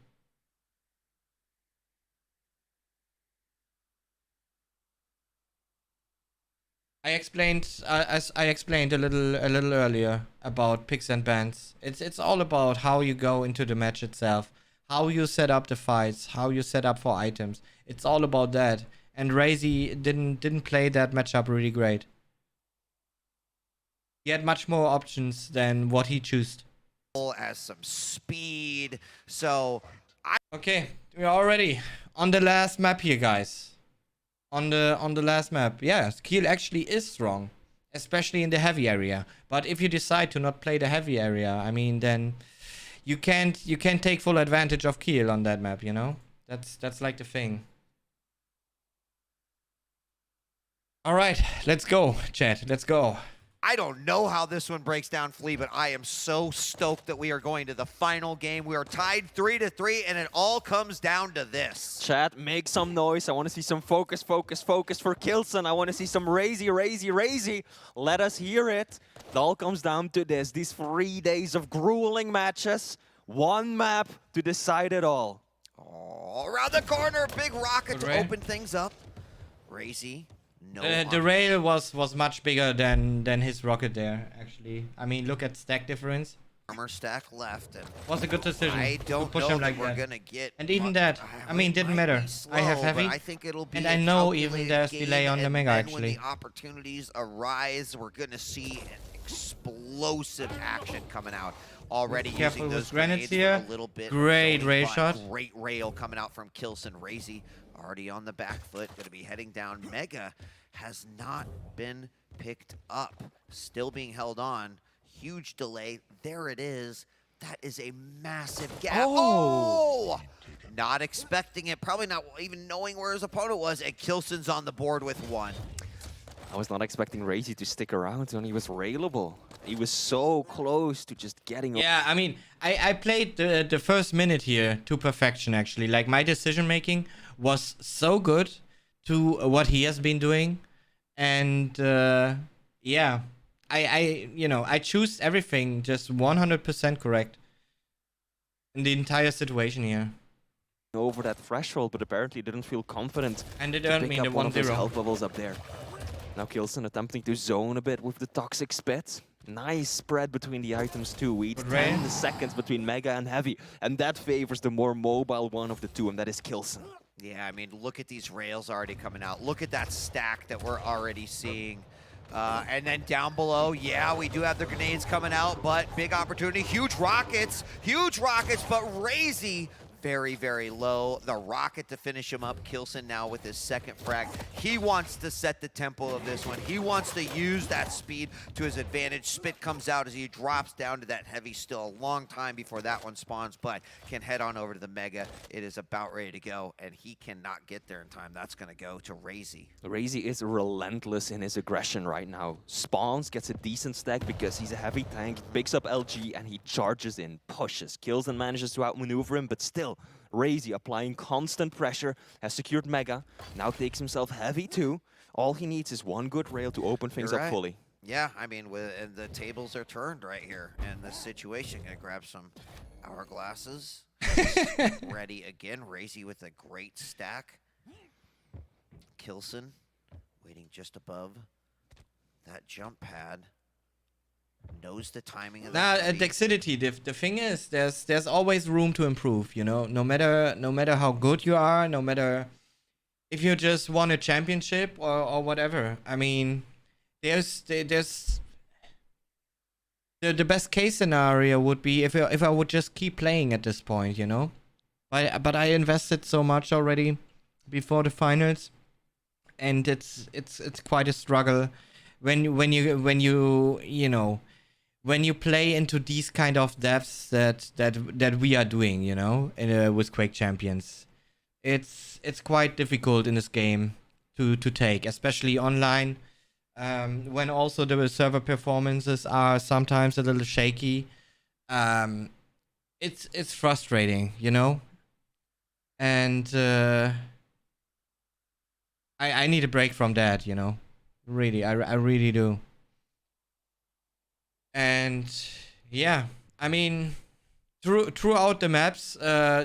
As I explained a little earlier about picks and bans. It's all about how you go into the match itself, how you set up the fights, how you set up for items. It's all about that. And Raisy didn't play that matchup really great. He had much more options than what he chose. As some speed, so okay, we're already on the last map here, guys. On the last map, yeah, Kiel actually is strong, especially in the heavy area. But if you decide to not play the heavy area, I mean, then you can't take full advantage of Kiel on that map. You know, that's like the thing. All right, let's go, chat. Let's go. I don't know how this one breaks down, Flea, but I am so stoked that we are going to the final game. We are tied 3-3, and it all comes down to this. Chat, make some noise. I want to see some focus for K1llsen. I want to see some Raisy. Let us hear it. It all comes down to this. These 3 days of grueling matches. One map to decide it all. Oh, around the corner, big rocket to open things up. Raisy. The rail was much bigger than his rocket there, actually. I mean, look at stack difference. Armor stack left. And was a good decision. I don't push know him that like we're that. gonna get. And even that, I mean, didn't matter. Slow, I have heavy, I think it'll be and I know even there's delay on the Mega, and actually. When the opportunities arise, we're gonna see an explosive action coming out. Already using those grenades here. A little bit. Great rail shot. Great rail coming out from K1llsen. Raisy already on the back foot, gonna be heading down. Mega has not been picked up, still being held on. Huge delay. There it is. That is a massive gap. Oh! Not expecting it, probably not even knowing where his opponent was, and K1llsen's on the board with 1. I was not expecting Raisy to stick around when he was railable. He was so close to just getting... Yeah, I mean, I played the first minute here to perfection, actually. Like, my decision-making was so good to what he has been doing. And, yeah, I choose everything just 100% correct in the entire situation here. Over that threshold, but apparently didn't feel confident. And it to earned pick me up the one of those 1-0. health levels up there. Now K1llsen attempting to zone a bit with the toxic spit. Nice spread between the items too. Each Good rail. 10 seconds between Mega and Heavy. And that favors the more mobile one of the two, and that is K1llsen. Yeah, I mean, look at these rails already coming out. Look at that stack that we're already seeing. And then down below, yeah, we do have the grenades coming out, but big opportunity. Huge rockets, but Raisy very, very low. The rocket to finish him up. K1llsen now with his second frag. He wants to set the tempo of this one. He wants to use that speed to his advantage. Spit comes out as he drops down to that Heavy. Still a long time before that one spawns, but can head on over to the Mega. It is about ready to go, and he cannot get there in time. That's going to go to Raisy. Raisy is relentless in his aggression right now. Spawns, gets a decent stack because he's a heavy tank, picks up LG, and he charges in, pushes. K1llsen manages to outmaneuver him, but still, Raisy applying constant pressure, has secured Mega, now takes himself Heavy too. All he needs is one good rail to open things up fully. Yeah, I mean, and the tables are turned right here in this situation. Gonna grab some hourglasses. Ready again. Raisy with a great stack. K1llsen waiting just above that jump pad. Knows the timing of that. Dexterity. The thing is, there's always room to improve. You know, no matter how good you are, no matter if you just won a championship or whatever. I mean, there's the best case scenario would be if I would just keep playing at this point. You know, but I invested so much already before the finals, and it's quite a struggle when you play into these kind of depths that we are doing, you know, with Quake Champions. It's quite difficult in this game to take, especially online, when also the server performances are sometimes a little shaky. It's frustrating, you know, and I need a break from that, you know, really, I really do. And yeah, I mean, throughout the maps,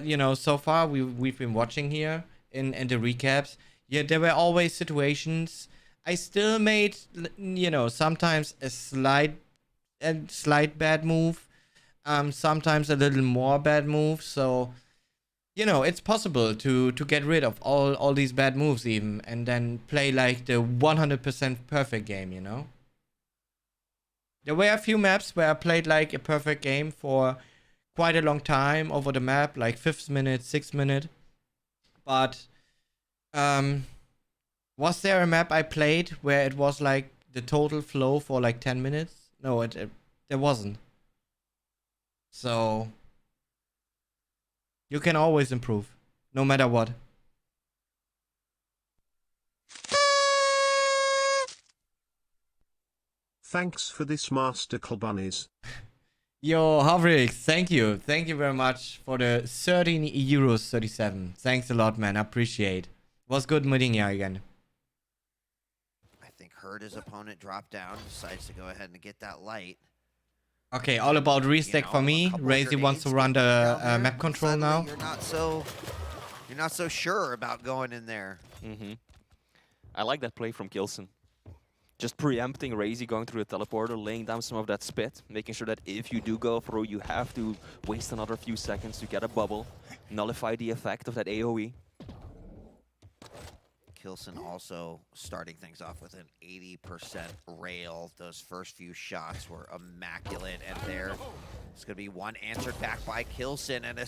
you know, so far we've been watching here in the recaps. Yeah, there were always situations. I still made, you know, sometimes a slight bad move, sometimes a little more bad moves. So, you know, it's possible to get rid of all these bad moves even, and then play like the 100% perfect game, you know. There were a few maps where I played like a perfect game for quite a long time over the map, like 5th minute, 6th minute. But was there a map I played where it was like the total flow for like 10 minutes? No, there wasn't. So you can always improve, no matter what. Thanks for this master bunnies. Yo, Havrik, thank you. Thank you very much for the 13 euros 37. Thanks a lot, man. I appreciate. Was good meeting you again. I think heard his opponent drop down, decides to go ahead and get that light. Okay, all about restack for me. Raisy wants to run the map control now. You're not so sure about going in there. I like that play from K1llsen. Just preempting Raisy going through the teleporter, laying down some of that spit, making sure that if you do go through, you have to waste another few seconds to get a bubble, nullify the effect of that AoE. K1llsen also starting things off with an 80% rail. Those first few shots were immaculate, and there it's going to be one answered back by K1llsen and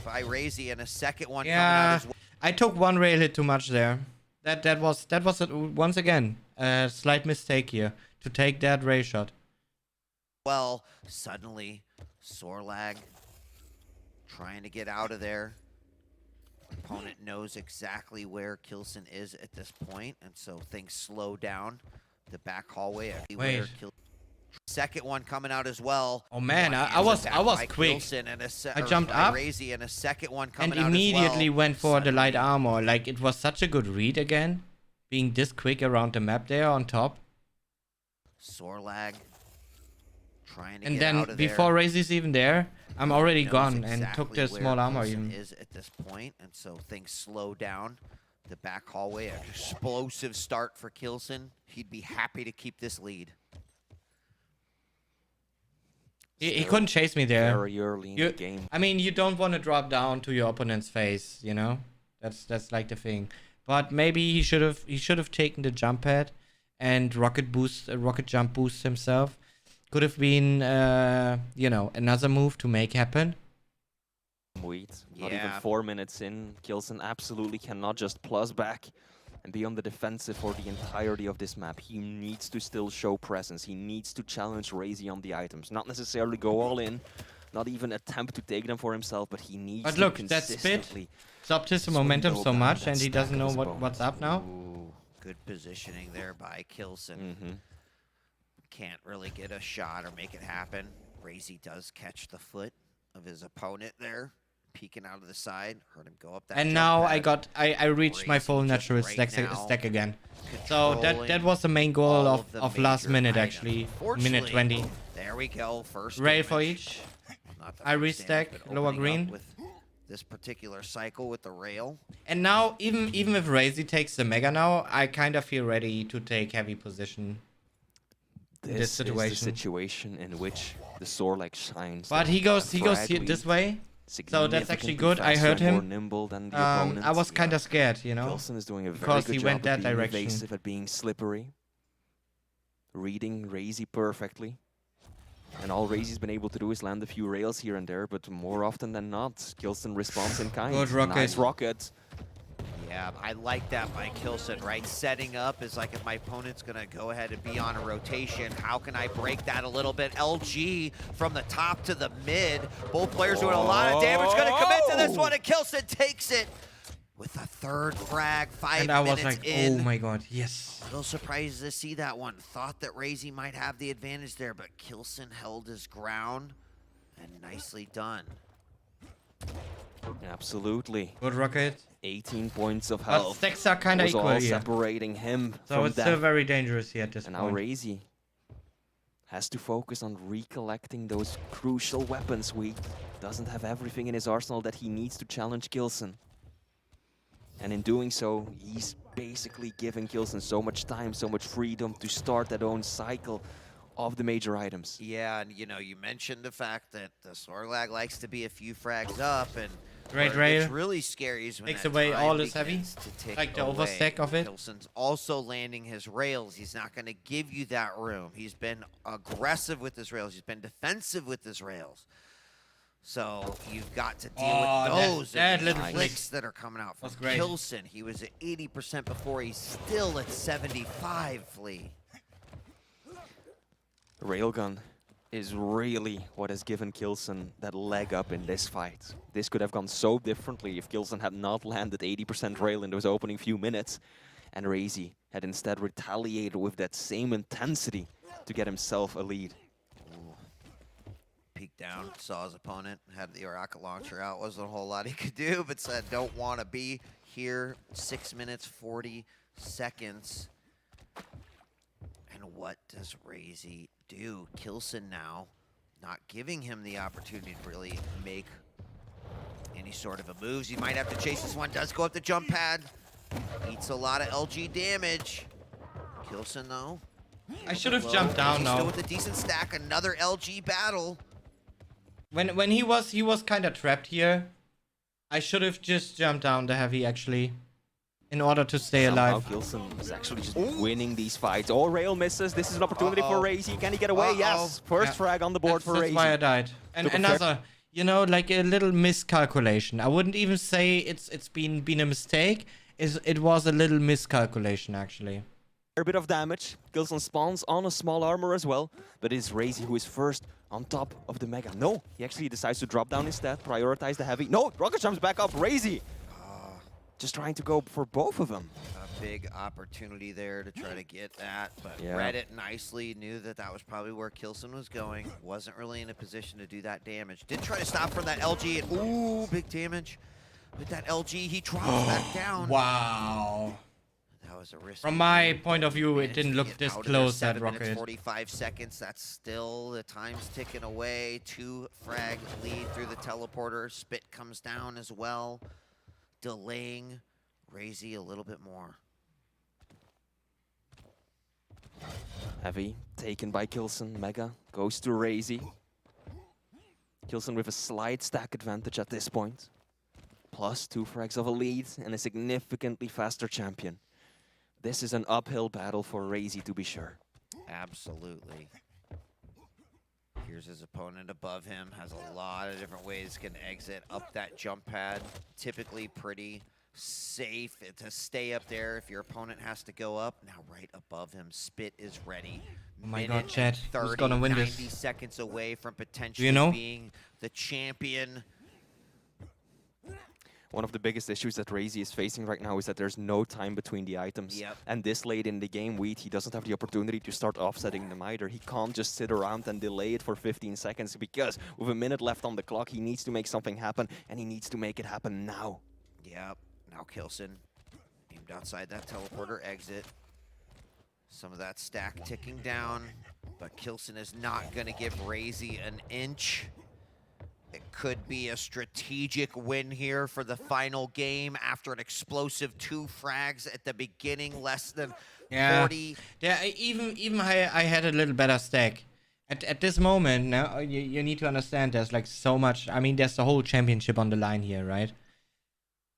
by Raisy, and a second one coming out as well. I took one rail hit too much there. That was once again a slight mistake here to take that ray shot. Well, suddenly, Sorlag trying to get out of there. Opponent knows exactly where K1llsen is at this point, and so things slow down. The back hallway. Wait. Second one coming out as well. Oh man, I was quick. I jumped up Raisy, and a second one and coming out immediately as well. went for the light armor. Like, it was such a good read again, being this quick around the map there on top. Sorlag trying to And get out then of before there. Raisy's even there, I'm already Knows gone and exactly took the where small armor K1llsen even. is at this point, and so things slow down. The back hallway, an explosive start for K1llsen. He'd be happy to keep this lead. He couldn't chase me there. Very early in the game. I mean, you don't want to drop down to your opponent's face, you know? That's like the thing. But maybe he should have taken the jump pad and rocket jump boost himself. Could have been you know, another move to make happen. Wait, not Yeah. even 4 minutes in. K1llsen absolutely cannot just plus back and be on the defensive for the entirety of this map. He needs to still show presence. He needs to challenge Raisy on the items. Not necessarily go all in, not even attempt to take them for himself, but he needs But to look, that consistently. spit stopped his momentum so swindle much, down and that he doesn't stack know of his what's up now. Ooh, good positioning there by K1llsen. Mm-hmm. Can't really get a shot or make it happen. Raisy does catch the foot of his opponent there, peeking out of the side. Heard him go up that And jump now pad. I reached my Raisy full just natural right now stack again. So that controlling was the main goal all of the last major minute items. actually. Fortunately, Minute 20. There we go. First Rail for damage. each. Not the I first restack, damage, but lower opening up green. with this particular cycle with the rail. And now even if Raisy takes the mega now, I kind of feel ready to take heavy position. This is the situation. situation in which the Sorlag shines. But he goes here this way. So that's actually good. I heard him. More nimble than the I opponent. was kind of scared, you know. K1llsen is doing a very because good he job went at that being direction. evasive, at being slippery, reading Raisy perfectly. And all Raisy's been able to do is land a few rails here and there, but more often than not, K1llsen responds in kind. Good rocket. Nice rocket. Yeah, I like that by K1llsen, right? Setting up is like, if my opponent's gonna go ahead and be on a rotation, how can I break that a little bit? LG from the top to the mid. Both players doing a lot of damage. Gonna commit to this one, and K1llsen takes it with a third frag, 5 And I minutes was like, in. oh my god, yes. A little surprised to see that one. Thought that Raisy might have the advantage there, but K1llsen held his ground, and nicely done. Absolutely. Good rocket. 18 points of But health. stacks are kind of was equal all here. separating him So from it's death. still very dangerous here at this And now point. Raisy has to focus on recollecting those crucial weapons. We doesn't have everything in his arsenal that he needs to challenge K1llsen. And in doing so, he's basically giving K1llsen so much time, so much freedom to start that own cycle of the major items. Yeah, and you know, you mentioned the fact that the Sorlag likes to be a few frags up, and Great where it gets rail. really scary is when Takes that away time all his heavy, begins to tick like the away. overstack of it. K1llsen's also landing his rails. He's not going to give you that room. He's been aggressive with his rails. He's been defensive with his rails. So you've got to deal Oh, with that- those that and little the flick flicks that are coming out from was great. K1llsen. He was at 80% before. He's still at 75, Flea. Railgun is really what has given K1llsen that leg up in this fight. This could have gone so differently if K1llsen had not landed 80% rail in those opening few minutes, and Raisy had instead retaliated with that same intensity to get himself a lead. Peeked down, saw his opponent, had the rocket launcher out. Wasn't a whole lot he could do, but said, don't want to be here. 6 minutes, 40 seconds. And what does Raisy do? K1llsen now, not giving him the opportunity to really make any sort of a moves. He might have to chase this one. Does go up the jump pad. Eats a lot of LG damage. K1llsen, though. I should have Low. jumped down He's now. still with a decent stack. Another LG battle. When he was kind of trapped here, I should have just jumped down the heavy actually, in order to stay Somehow alive. K1llsen is actually just winning these fights. All rail misses. This is an opportunity for Raisy. Can he get away? Yes. First Yeah. frag on the board for That's Raisy. why I died. And Took a fair- another, you know, like a little miscalculation. I wouldn't even say it's been a mistake. it was a little miscalculation actually. A bit of damage. Quakellsen spawns on a small armor as well, but it's Raisy who is first on top of the Mega. No, he actually decides to drop down instead, prioritize the heavy. No, Rocket jumps back up. Raisy just trying to go for both of them. A big opportunity there to try to get that, but Yeah. read it nicely, knew that that was probably where Quakellsen was going. Wasn't really in a position to do that damage. Did try to stop from that LG, and ooh, big damage. With that LG, he drops back down. Wow. That was a risk. From my point of view, it didn't look this close, that 7 minutes, rocket. 45 seconds. That's still the time's ticking away. 2 frag lead through the teleporter. Spit comes down as well, delaying Raisy a little bit more. Heavy taken by Quakellsen. Mega goes to Raisy. Quakellsen with a slight stack advantage at this point. Plus 2 frags of a lead and a significantly faster champion. This is an uphill battle for Raisy, to be sure. Absolutely. Here's his opponent above him. Has a lot of different ways can exit up that jump pad. Typically pretty safe to stay up there if your opponent has to go up. Now right above him, Spit is ready. Oh my Minute God, Chad, and who's 30, gonna win 90 this? seconds away from potentially know? being the champion. One of the biggest issues that Raisy is facing right now is that there's no time between the items. Yep. And this late in the game, he doesn't have the opportunity to start offsetting them either. He can't just sit around and delay it for 15 seconds because with a minute left on the clock, he needs to make something happen, and he needs to make it happen now. Yep. Now Quakellsen aimed outside that teleporter exit. Some of that stack ticking down, but Quakellsen is not going to give Raisy an inch. It could be a strategic win here for the final game after an explosive 2 frags at the beginning, less than 40. Yeah, even I had a little better stack. At this moment, now you need to understand there's like so much. I mean, there's the whole championship on the line here, right?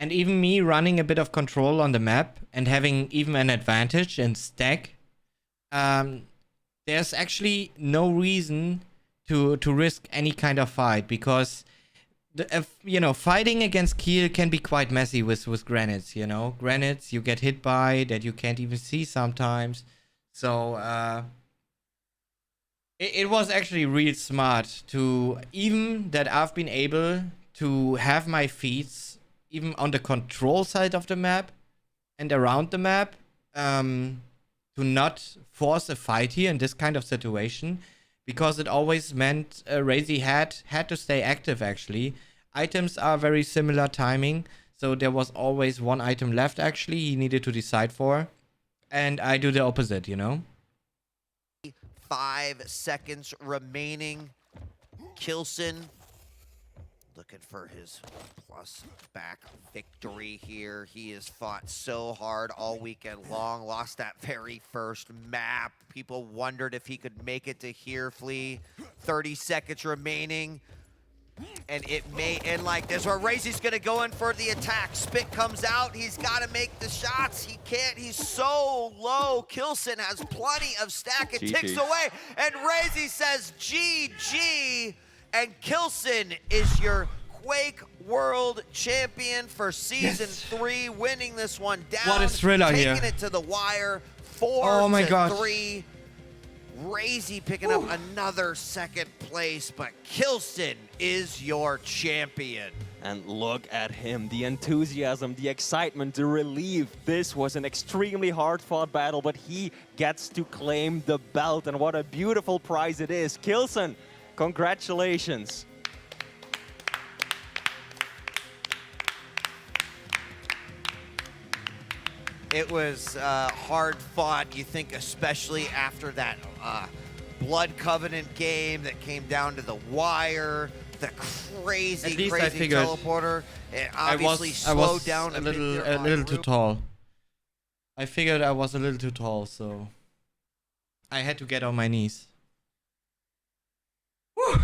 And even me running a bit of control on the map and having even an advantage in stack, there's actually no reason to risk any kind of fight, because fighting against Kiel can be quite messy with granites. Granites you get hit by that you can't even see sometimes. So it was actually real smart to, even that I've been able to have my feats even on the control side of the map and around the map, to not force a fight here in this kind of situation, because it always meant Raisy had to stay active actually. Items are very similar timing, so there was always one item left actually he needed to decide for, and I do the opposite, 5 seconds remaining. Quakellsen looking for his plus back victory here. He has fought so hard all weekend long, lost that very first map. People wondered if he could make it to here, Flea. 30 seconds remaining. And it may end like this, where Raisy's gonna go in for the attack. Spit comes out, he's gotta make the shots. He can't, he's so low. Quakellsen has plenty of stack, it ticks away, and Raisy says GG. And Quakellsen is your Quake World Champion for Season 3, winning this one down. What a thriller taking here. it to the wire, 4-3. Raisy picking up another 2nd place, but Quakellsen is your champion. And look at him, the enthusiasm, the excitement, the relief. This was an extremely hard-fought battle, but he gets to claim the belt, and what a beautiful prize it is. Quakellsen, congratulations. It was hard fought, you think, especially after that Blood Covenant game that came down to the wire, the crazy teleporter. It obviously slowed down a little too tall. I figured I was a little too tall, so I had to get on my knees. Whew.